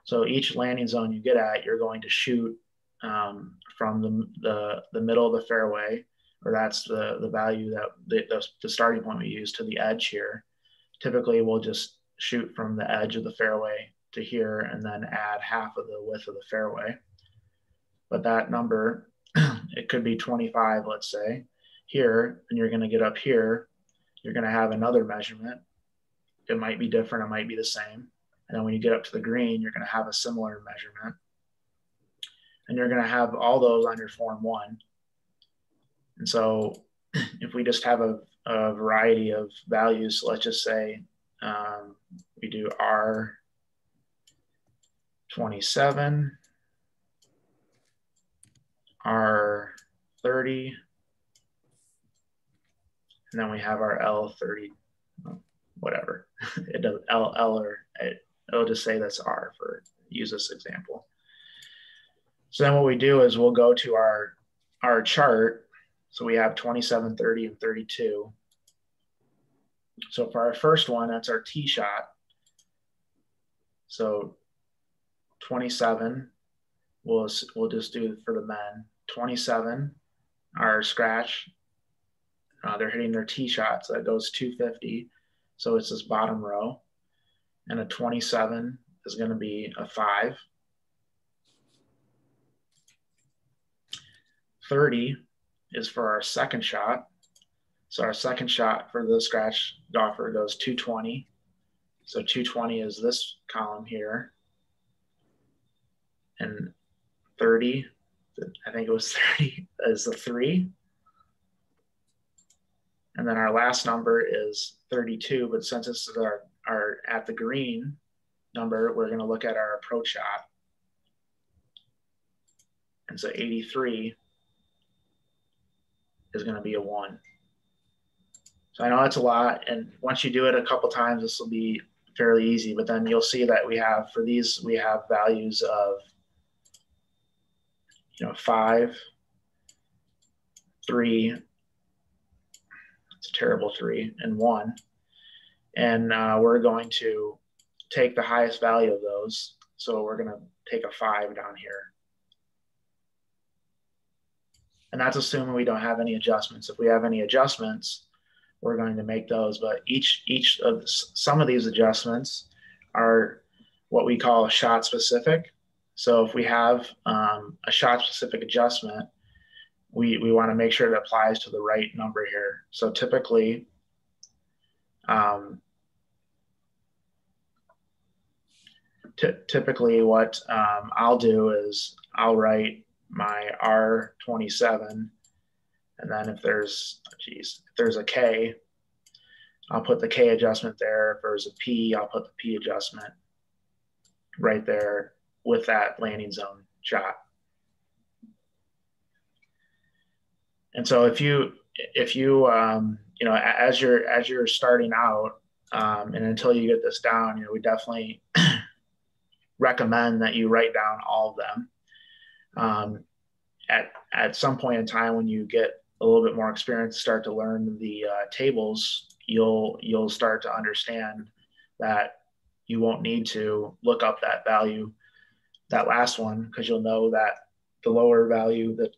So each landing zone you get at, you're going to shoot from the middle of the fairway, or that's the value that the starting point we use, to the edge here. Typically we'll just shoot from the edge of the fairway to here and then add half of the width of the fairway. But that number, it could be 25, let's say, here, and you're going to get up here, you're going to have another measurement. It might be different, it might be the same. And then when you get up to the green, you're going to have a similar measurement. And you're going to have all those on your Form 1. And so if we just have a variety of values, so let's just say we do R27, R30, and then we have our L30, whatever. It does L or it'll just say that's R for use this example. So then what we do is we'll go to our chart. So we have 27, 30, and 32. So for our first one, that's our tee shot. So 27, we'll just do for the men. 27, our scratch, they're hitting their tee shot, so that goes 250. So it's this bottom row. And a 27 is going to be a 5. 30 is for our second shot. So our second shot for the scratch golfer goes 220. So 220 is this column here. And 30, I think it was 30, is the 3. And then our last number is 32, but since this is our at the green number, we're going to look at our approach shot. And so 83 is going to be a 1. So I know that's a lot, and once you do it a couple times, this will be fairly easy, but then you'll see that we have, for these, we have values of 5, 3, it's a terrible 3, and 1. And we're going to take the highest value of those. So we're going to take a 5 down here. And that's assuming we don't have any adjustments. If we have any adjustments, we're going to make those. But some of these adjustments are what we call shot specific. So if we have a shot specific adjustment, we want to make sure it applies to the right number here. So typically, typically what I'll do is I'll write my R27, and then if there's, if there's a K, I'll put the K adjustment there. If there's a P, I'll put the P adjustment right there with that landing zone shot. And so if you you know, as you're starting out, and until you get this down, you know, we definitely recommend that you write down all of them. At some point in time, when you get a little bit more experience, start to learn the tables, you'll start to understand that you won't need to look up that value, that last one, because you'll know that the lower value, that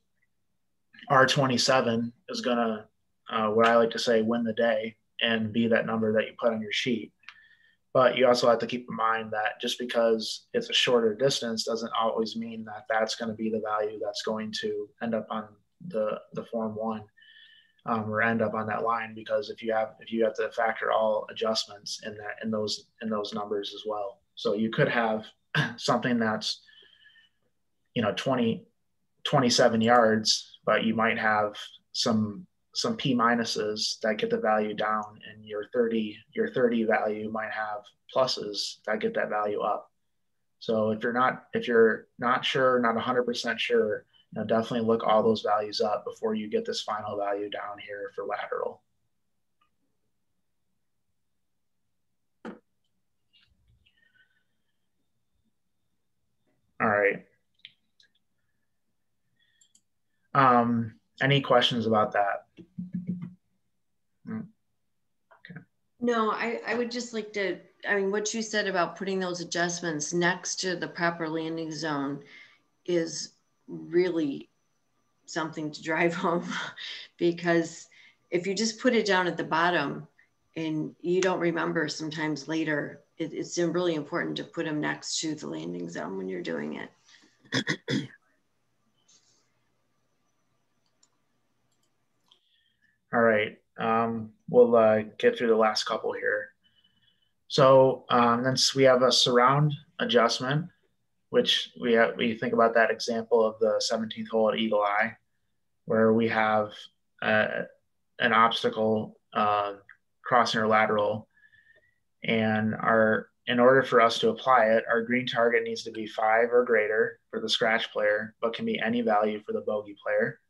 R27, is gonna, what I like to say, win the day and be that number that you put on your sheet. But you also have to keep in mind that just because it's a shorter distance doesn't always mean that that's going to be the value that's going to end up on the Form 1, or end up on that line, because if you have to factor all adjustments in those numbers as well. So you could have something that's, you know, 27 yards, but you might have some P minuses that get the value down, and your 30 value might have pluses that get that value up. So if you're not sure, not 100% sure, you know, definitely look all those values up before you get this final value down here for lateral. All right. Any questions about that? Okay. No, I would just like to, I mean, what you said about putting those adjustments next to the proper landing zone is really something to drive home, because if you just put it down at the bottom and you don't remember sometimes later, it's really important to put them next to the landing zone when you're doing it. All right, we'll get through the last couple here. So then we have a surround adjustment, which we think about that example of the 17th hole at Eagle Eye, where we have an obstacle crossing or lateral, and in order for us to apply it, our green target needs to be 5 or greater for the scratch player, but can be any value for the bogey player.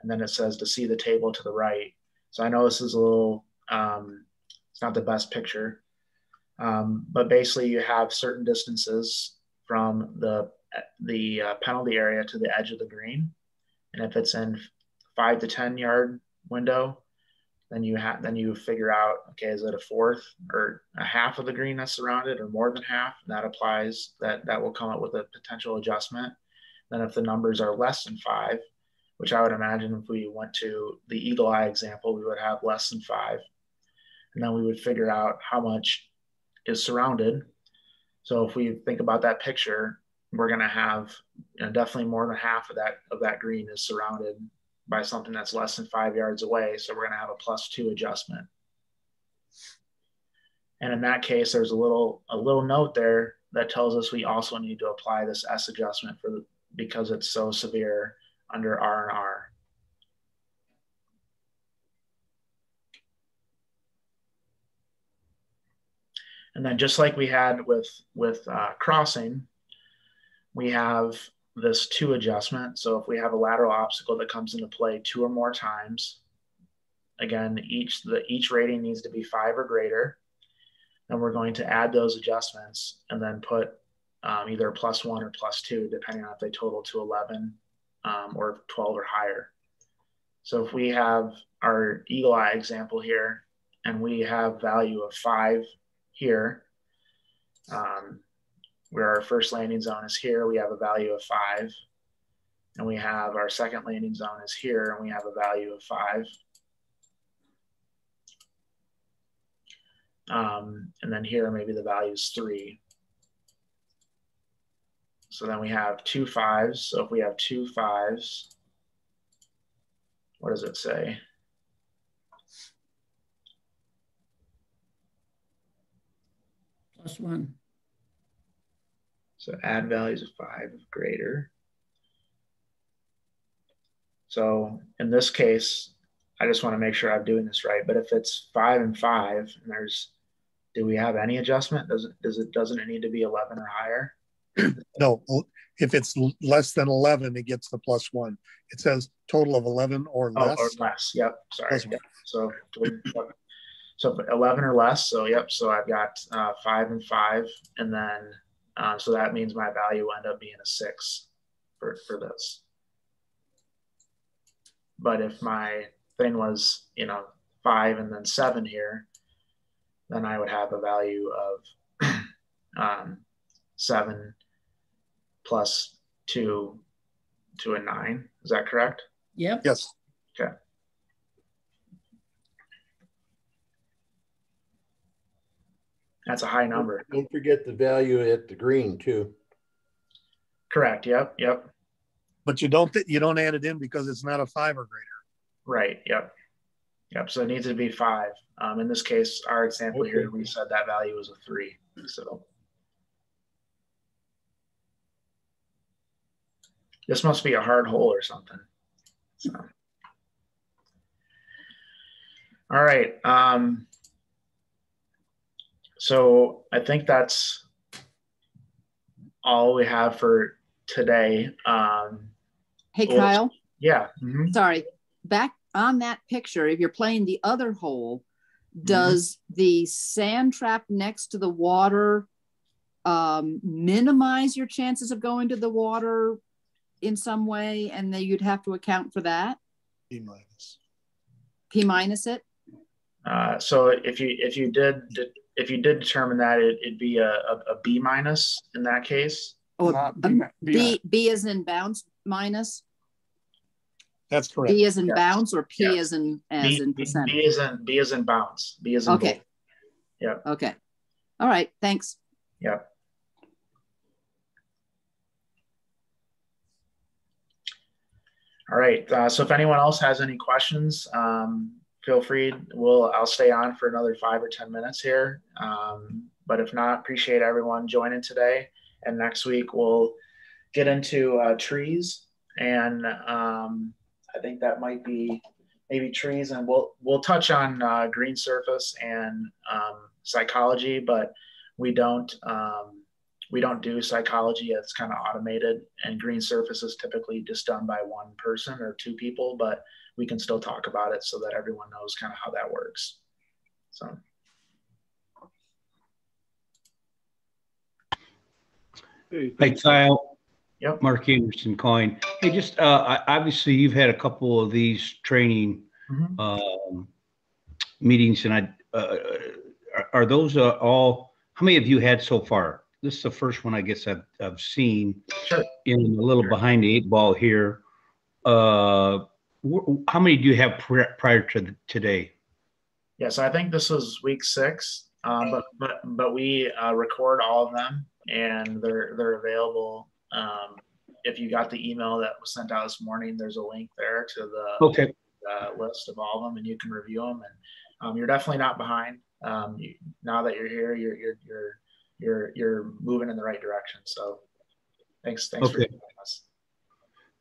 And then it says to see the table to the right. So I know this is a little, it's not the best picture, but basically you have certain distances from the penalty area to the edge of the green. And if it's in 5 to 10 yard window, then you figure out, okay, is it a fourth or a half of the green that's surrounded, or more than half? And that applies, that will come up with a potential adjustment. Then if the numbers are less than 5, which I would imagine if we went to the Eagle Eye example, we would have less than 5. And then we would figure out how much is surrounded. So if we think about that picture, we're going to have, you know, definitely more than half of that green is surrounded by something that's less than 5 yards away. So we're going to have a +2 adjustment. And in that case, there's a little note there that tells us we also need to apply this S adjustment because it's so severe under R&R. And then just like we had with crossing, we have this 2 adjustment. So if we have a lateral obstacle that comes into play 2 or more times, again, each rating needs to be 5 or greater. And we're going to add those adjustments and then put either +1 or +2, depending on if they total to 11 or 12 or higher. So if we have our Eagle Eye example here, and we have value of 5 here, where our first landing zone is here, we have a value of 5. And we have our second landing zone is here, and we have a value of 5. And then here, maybe the value is 3. So then we have 2 5s. So if we have 2 5s, what does it say? +1. So add values of 5 if greater. So in this case, I just want to make sure I'm doing this right. But if it's 5 and 5, and do we have any adjustment? Doesn't it need to be 11 or higher? No, if it's less than 11, it gets the +1. It says total of 11 or less. Oh, or less. Yep. Sorry. Yep. So 11 or less. So yep. So I've got 5 and 5, and then so that means my value will end up being a 6 for this. But if my thing was 5 and then 7 here, then I would have a value of 7 plus 2 to a 9. Is that correct? Yep. Yes. Okay. That's a high number. Don't forget the value at the green too. Correct. Yep. But you don't add it in because it's not a 5 or greater. Right. Yep. So it needs to be 5. In this case, our example here, we said that value was a 3. So this must be a hard hole or something. So. All right. So I think that's all we have for today. Hey, Kyle. Yeah. Mm-hmm. Sorry. Back on that picture, if you're playing the other hole, does the sand trap next to the water minimize your chances of going to the water in some way, and then you'd have to account for that? P minus. P minus it. So if you did determine that, it'd be a B minus in that case. Oh, B as in bounce minus. That's correct. B as in bounce, or P as in percent. B as in bounce. B as in okay. Yeah. Okay. All right. Thanks. Yep. All right. So if anyone else has any questions, feel free. I'll stay on for another 5 or 10 minutes here. But if not, appreciate everyone joining today. And next week we'll get into trees, and I think that might be maybe trees, and we'll touch on green surface and psychology, but we don't do psychology. It's kind of automated, and green surface is typically just done by one person or 2 people, but we can still talk about it so that everyone knows kind of how that works. So. Hey, Kyle. Yep. Mark Anderson calling. Hey, just obviously you've had a couple of these training meetings, and are those all? How many have you had so far? This is the first one I guess I've seen. Sure. In a little behind the 8 ball here. How many do you have prior to today? Yeah, so I think this was week 6, but we record all of them, and they're available. If you got the email that was sent out this morning, there's a link there to the list of all of them, and you can review them. And you're definitely not behind. Now that you're here, you're moving in the right direction. So thanks for joining us.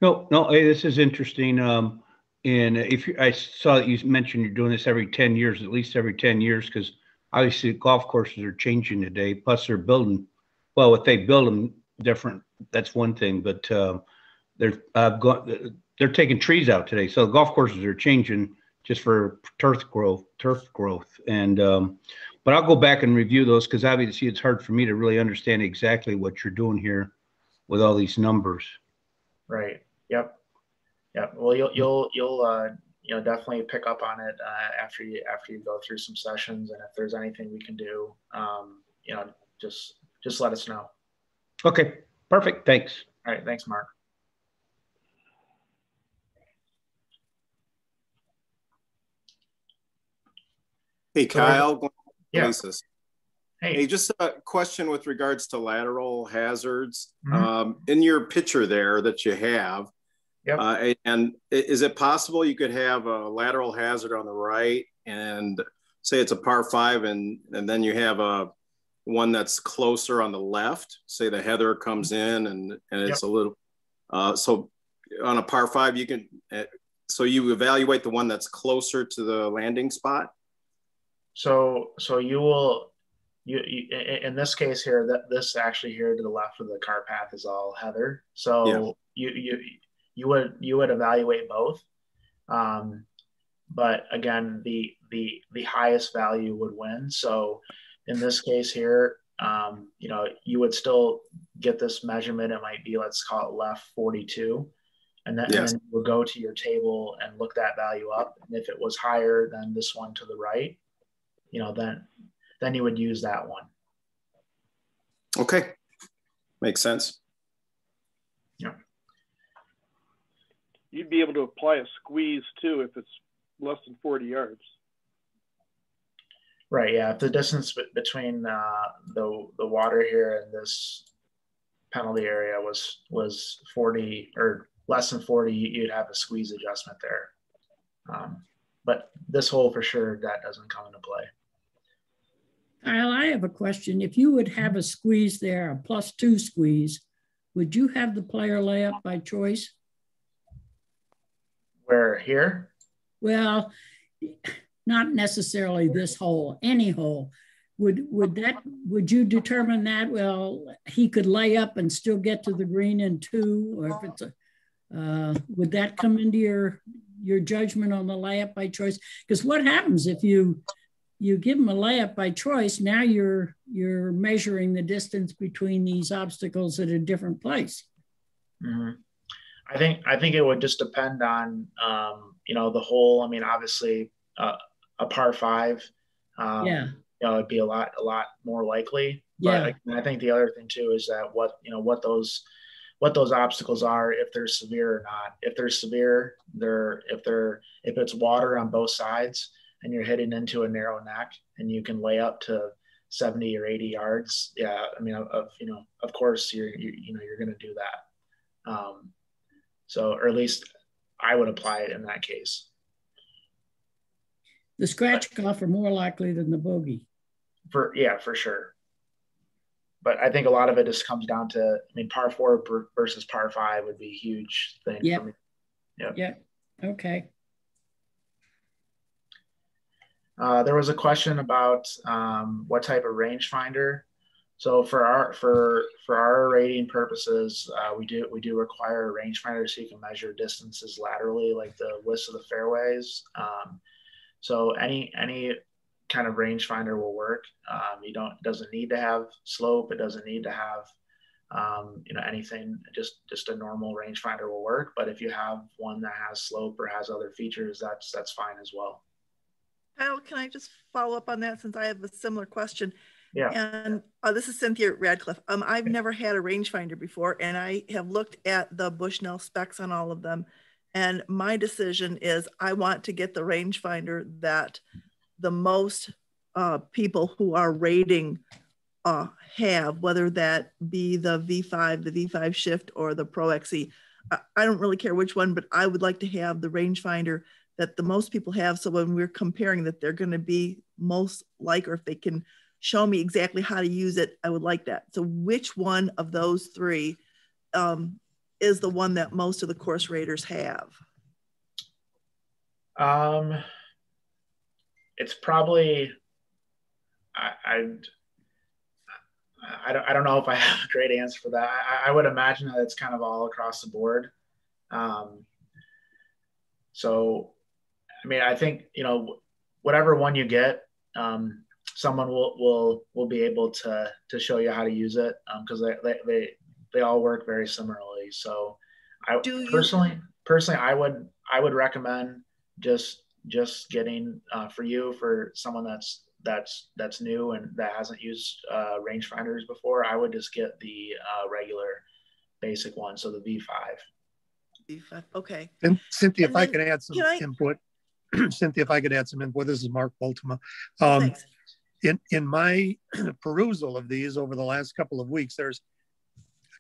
No, hey, this is interesting. And I saw that you mentioned you're doing this every 10 years, at least every 10 years, because obviously golf courses are changing today. Plus, they're building. Well, if they build them different, that's one thing. But they're taking trees out today, so the golf courses are changing just for turf growth. And but I'll go back and review those, because obviously it's hard for me to really understand exactly what you're doing here with all these numbers. Right. Yep. Well, you'll definitely pick up on it after you go through some sessions, and if there's anything we can do, just let us know. Okay. Perfect. Thanks. All right. Thanks, Mark. Hey, Kyle. Yeah. Hey, just a question with regards to lateral hazards. Mm-hmm. In your picture there that you have, Yep. And is it possible you could have a lateral hazard on the right and say it's a par 5 and then you have a one that's closer on the left, say the heather comes in and it's a little, so on a par 5, you can, so you evaluate the one that's closer to the landing spot? So you will, in this case here, that this actually here to the left of the cart path is all heather. So you would evaluate both. But again, the highest value would win. So in this case here, you know, you would still get this measurement. It might be, let's call it left 42. And then, and then you would go to your table and look that value up. And if it was higher than this one to the right, you know, then you would use that one. Okay. Makes sense. Yeah. You'd be able to apply a squeeze too if it's less than 40 yards. Right. Yeah. If the distance between the water here and this penalty area was 40 or less than 40, you'd have a squeeze adjustment there. But this hole for sure, that doesn't come into play. Kyle, I have a question. If you would have a squeeze there, a +2 squeeze, would you have the player lay up by choice? Where here? Well, not necessarily this hole, any hole. Would you determine that? Well, he could lay up and still get to the green in 2, or if it's a, would that come into your judgment on the layup by choice? Because what happens if you give him a layup by choice? Now you're measuring the distance between these obstacles at a different place. Mm-hmm. I think it would just depend on you know, the hole. I mean, obviously a par 5, you know, it'd be a lot more likely. But I think the other thing too is that what those obstacles are, if they're severe or not. If they're severe, if it's water on both sides and you're hitting into a narrow neck and you can lay up to 70 or 80 yards, yeah, I mean, of course you're going to do that. So, or at least I would apply it in that case. The scratch golf are more likely than the bogey. For sure. But I think a lot of it just comes down to, I mean, par 4 versus par 5 would be a huge thing for me. Yeah. Okay. There was a question about what type of rangefinder. So for our rating purposes, we do require a rangefinder so you can measure distances laterally, like the widths of the fairways. So any kind of rangefinder will work. It doesn't need to have slope. It doesn't need to have anything. Just a normal rangefinder will work. But if you have one that has slope or has other features, that's fine as well. Kyle, can I just follow up on that since I have a similar question? Yeah. And this is Cynthia Radcliffe. I've never had a rangefinder before, and I have looked at the Bushnell specs on all of them. And my decision is I want to get the rangefinder that the most people who are rating have, whether that be the V5, the V5 Shift, or the Pro XE. I don't really care which one, but I would like to have the rangefinder that the most people have. So when we're comparing that, they're going to be most like, or if they can show me exactly how to use it, I would like that. So which one of those 3 is the one that most of the course raters have? It's probably, I don't know if I have a great answer for that. I would imagine that it's kind of all across the board. So, I mean, I think, whatever one you get, someone will be able to show you how to use it, because they all work very similarly. So personally, I would recommend just getting for someone that's new and that hasn't used rangefinders before. I would just get the regular basic one, so the V5. V5, okay. And Cynthia, if I could add some input. Cynthia, if I could add some input. This is Mark Ultima. In my perusal of these over the last couple of weeks, there's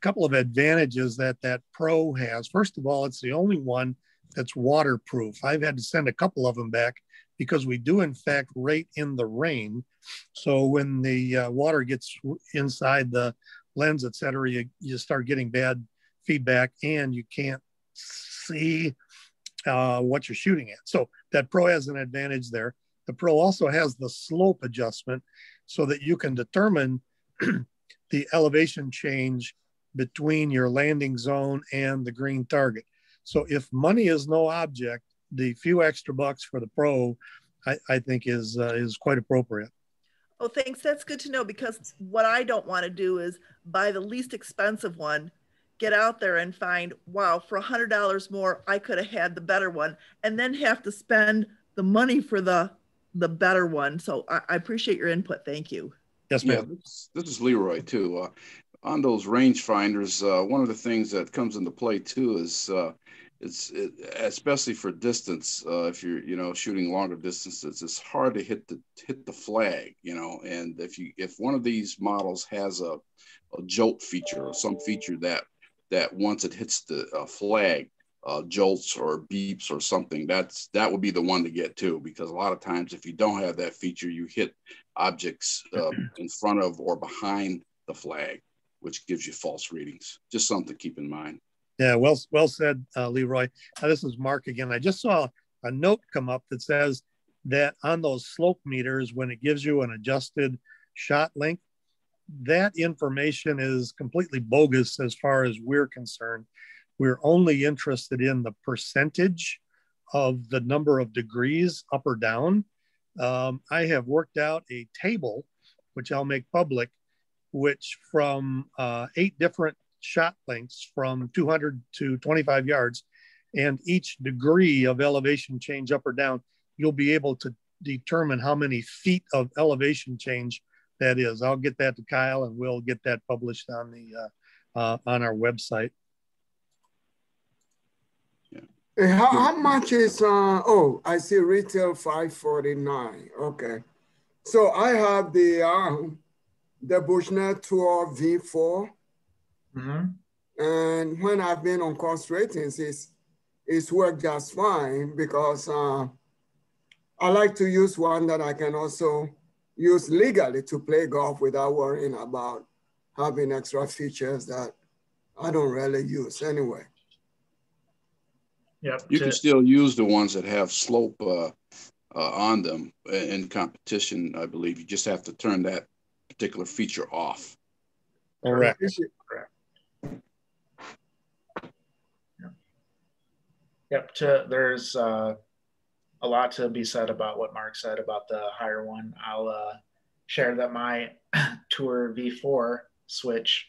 couple of advantages that that Pro has. First of all, it's the only one that's waterproof. I've had to send a couple of them back because we do in fact rate in the rain. So when the water gets inside the lens, et cetera, you start getting bad feedback and you can't see what you're shooting at. So that Pro has an advantage there. The Pro also has the slope adjustment so that you can determine the elevation change between your landing zone and the green target. So if money is no object, the few extra bucks for the Pro, I think is quite appropriate. Oh, thanks. That's good to know, because what I don't want to do is buy the least expensive one, get out there and find, wow, for $100 more, I could have had the better one, and then have to spend the money for the better one. So I appreciate your input. Thank you. Yes, ma'am. Yeah, this is Leroy too. On those rangefinders, one of the things that comes into play too is especially for distance. If you're shooting longer distances, it's hard to hit the flag, And if one of these models has a jolt feature or some feature that once it hits the flag, jolts or beeps or something, that would be the one to get to, because a lot of times if you don't have that feature, you hit objects in front of or behind the flag, which gives you false readings. Just something to keep in mind. Yeah, well said, Leroy. This is Mark again. I just saw a note come up that says that on those slope meters, when it gives you an adjusted shot length, that information is completely bogus as far as we're concerned. We're only interested in the percentage of the number of degrees up or down. I have worked out a table, which I'll make public, which from 8 different shot lengths from 200 to 25 yards, and each degree of elevation change up or down, you'll be able to determine how many feet of elevation change that is. I'll get that to Kyle and we'll get that published on our website. How much is, I see retail $549. Okay. So I have the Bushnell Tour V4. Mm-hmm. And when I've been on cost ratings, it's worked just fine, because I like to use one that I can also use legally to play golf without worrying about having extra features that I don't really use anyway. Yep. You can still use the ones that have slope on them in competition, I believe. You just have to turn that particular feature off. Correct. Correct. Yep. There's a lot to be said about what Mark said about the higher one. I'll share that my Tour V4 switch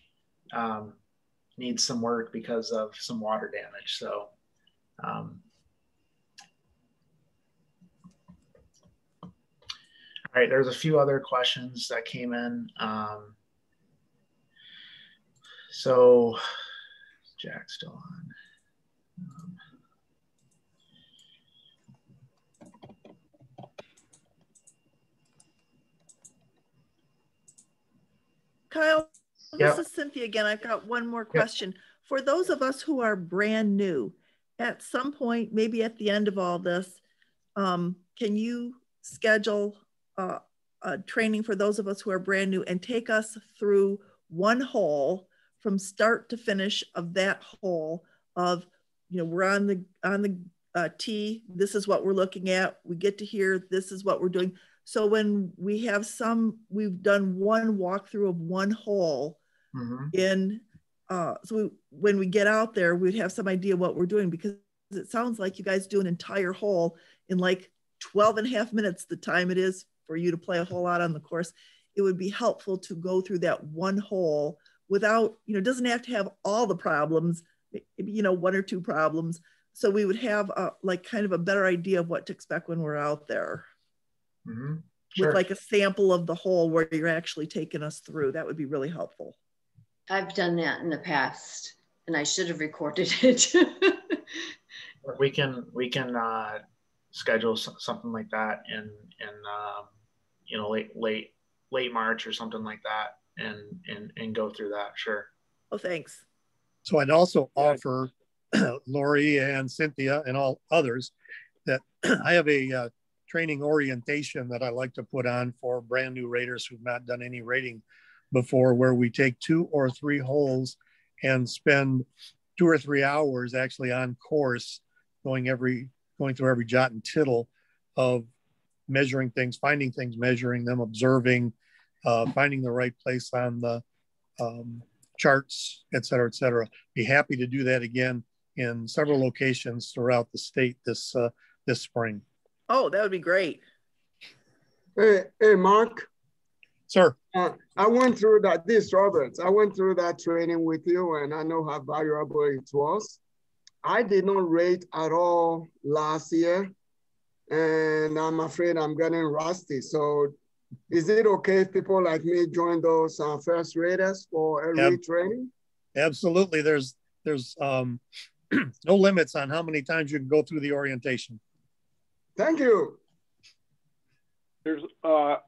needs some work because of some water damage. So all right, there's a few other questions that came in. So Jack's still on. Kyle, Yep. this is Cynthia again. I've got one more question. Yep. For those of us who are brand new, at some point, maybe at the end of all this, can you schedule a training for those of us who are brand new and take us through one hole from start to finish of that hole of, we're on the tee, this is what we're looking at, we get to here, this is what we're doing. So when we have we've done one walkthrough of one hole in, when we get out there, we'd have some idea what we're doing, because it sounds like you guys do an entire hole in like 12 and a half minutes, the time it is for you to play a hole out on the course. It would be helpful to go through that one hole without, it doesn't have to have all the problems, maybe, 1 or 2 problems. So we would have like kind of a better idea of what to expect when we're out there. Mm-hmm. Sure. With like a sample of the hole where you're actually taking us through. That would be really helpful. I've done that in the past and I should have recorded it. We can schedule something like that in late March or something like that and go through that. Sure. Oh, thanks. So I'd also offer Lori and Cynthia and all others that I have a training orientation that I like to put on for brand new raters who've not done any rating before, where we take 2 or 3 holes and spend 2 or 3 hours actually on course, going through every jot and tittle of measuring things, finding things, measuring them, observing, finding the right place on the charts, et cetera, et cetera. Be happy to do that again in several locations throughout the state this spring. Oh, that would be great. Hey, Mark. Sir. I went through that, this Roberts, I went through that training with you and I know how valuable it was. I did not rate at all last year and I'm afraid I'm getting rusty. So is it okay if people like me join those first raters for a retraining? Absolutely. There's no limits on how many times you can go through the orientation. Thank you. There's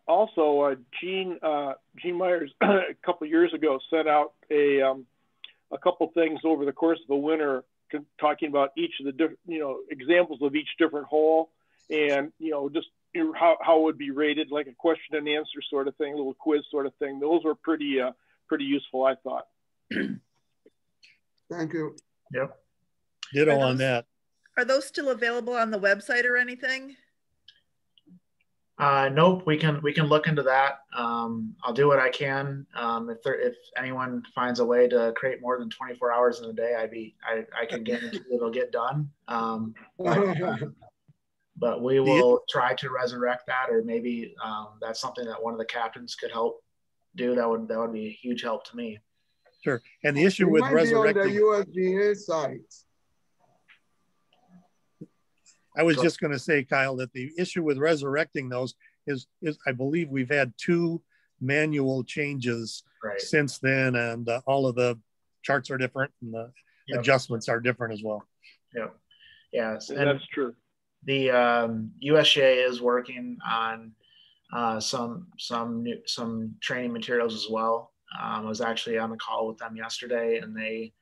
also Gene Myers a couple of years ago sent out a couple things over the course of the winter, talking about each of the different, examples of each different hole, and just how it would be rated, like a question and answer sort of thing, a little quiz sort of thing. Those were pretty useful, I thought. Thank you. Yep. Ditto on that. Are those still available on the website or anything? Nope, we can look into that. I'll do what I can. If anyone finds a way to create more than 24 hours in a day, I can guarantee it'll get done. But we will try to resurrect that, or maybe that's something that one of the captains could help do. That would be a huge help to me. Sure. And the issue with resurrecting the USGA site. I was just going to say, Kyle, that the issue with resurrecting those is I believe we've had 2 manual changes since then, and all of the charts are different and the adjustments are different as well. Yep. Yes. And that's true. The USGA is working on some training materials as well. I was actually on a call with them yesterday, and they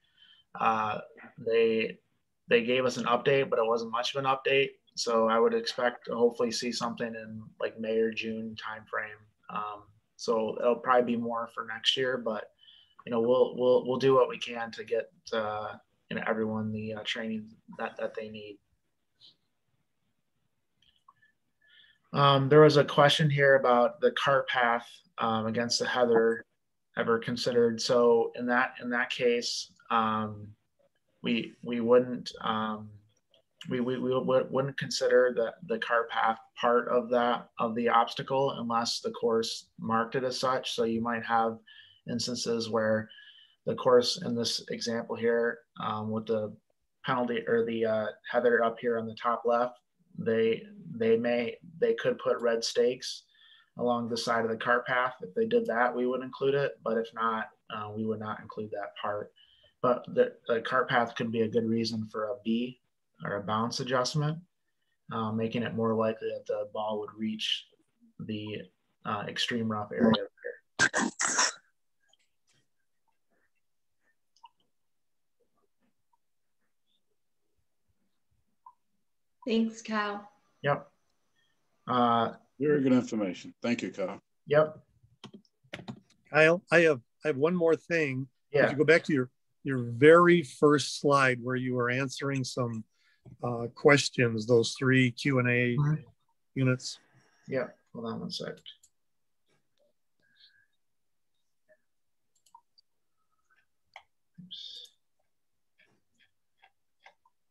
gave us an update, but it wasn't much of an update. So I would expect to hopefully see something in like May or June timeframe. So it'll probably be more for next year, but we'll do what we can to get everyone the training that they need. There was a question here about the cart path against the heather ever considered. So in that case, we wouldn't consider the cart path part of the obstacle unless the course marked it as such. So you might have instances where the course in this example here with the penalty or the heather up here on the top left, they could put red stakes along the side of the cart path. If they did that, we would include it, but if not, we would not include that part. But the cart path could be a good reason for a B or a bounce adjustment, making it more likely that the ball would reach the extreme rough area there. Thanks, Kyle. Yep. Very good information. Thank you, Kyle. Yep. Kyle, I have one more thing. Yeah. Could you go back to your very first slide where you were answering some questions, those 3 Q&A units? Yeah. Hold on one sec.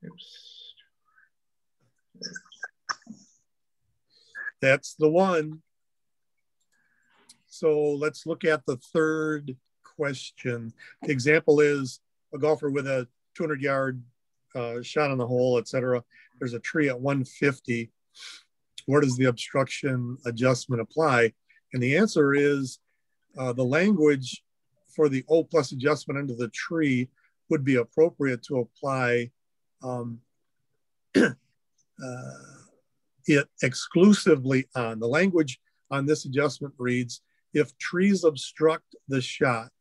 Oops. That's the one. So let's look at the third question. The example is a golfer with a 200-yard shot on the hole, etc. There's a tree at 150. Where does the obstruction adjustment apply? And the answer is the language for the O+ adjustment under the tree would be appropriate to apply it exclusively on. The language on this adjustment reads, if trees obstruct the shot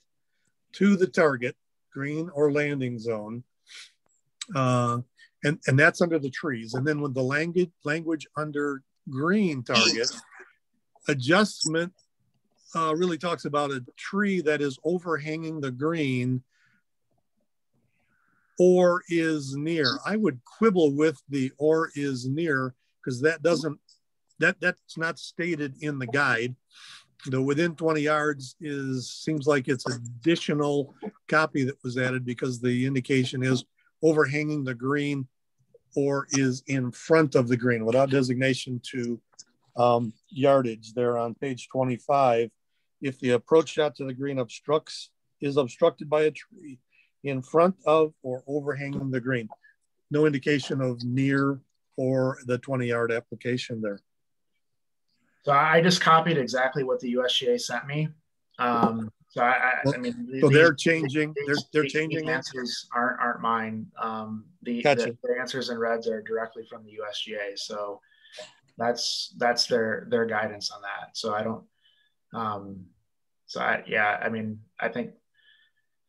to the target green or landing zone. And that's under the trees. And then with the language under green target, adjustment really talks about a tree that is overhanging the green or is near. I would quibble with the or is near, because that's not stated in the guide. The within 20 yards seems like it's additional copy that was added, because the indication is overhanging the green or is in front of the green without designation to yardage. There on page 25, if the approach shot to the green is obstructed by a tree in front of or overhanging the green. No indication of near or the 20-yard application there. So I just copied exactly what the USGA sent me. So I mean, so they're changing. They're changing. The answers aren't mine. Gotcha. The answers in reds are directly from the USGA. So that's their guidance on that. So I don't. I mean, I think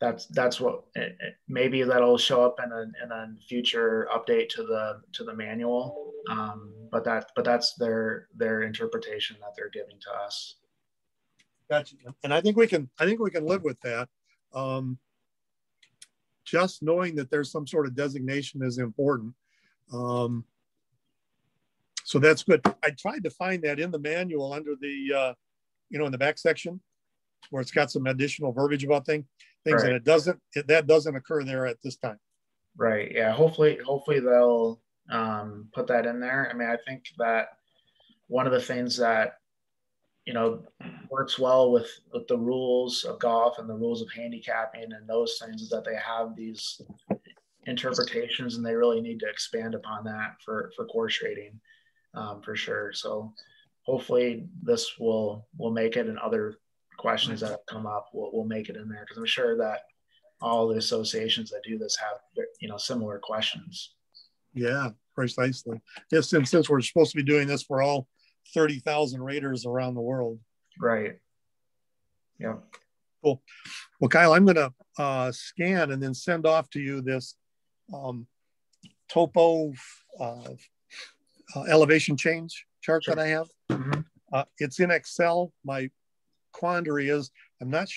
that's what maybe that'll show up in a future update to the manual. But that's their interpretation that they're giving to us. Gotcha. And I think we can live with that. Just knowing that there's some sort of designation is important. So that's good. I tried to find that in the manual under the in the back section where it's got some additional verbiage about things, right. And that doesn't occur there at this time. Right. Yeah. Hopefully they'll put that in there. I mean, I think that one of the things that works well with the rules of golf and the rules of handicapping and those things is that they have these interpretations, and they really need to expand upon that for course rating, for sure. So hopefully this will make it, and other questions that have come up will make it in there, because I'm sure that all the associations that do this have similar questions. Yeah, precisely. Yes, and since we're supposed to be doing this for all 30,000 raters around the world. Right. Yeah. Cool. Well, Kyle, I'm going to scan and then send off to you this topo elevation change chart that I have. It's in Excel. My quandary is I'm not sure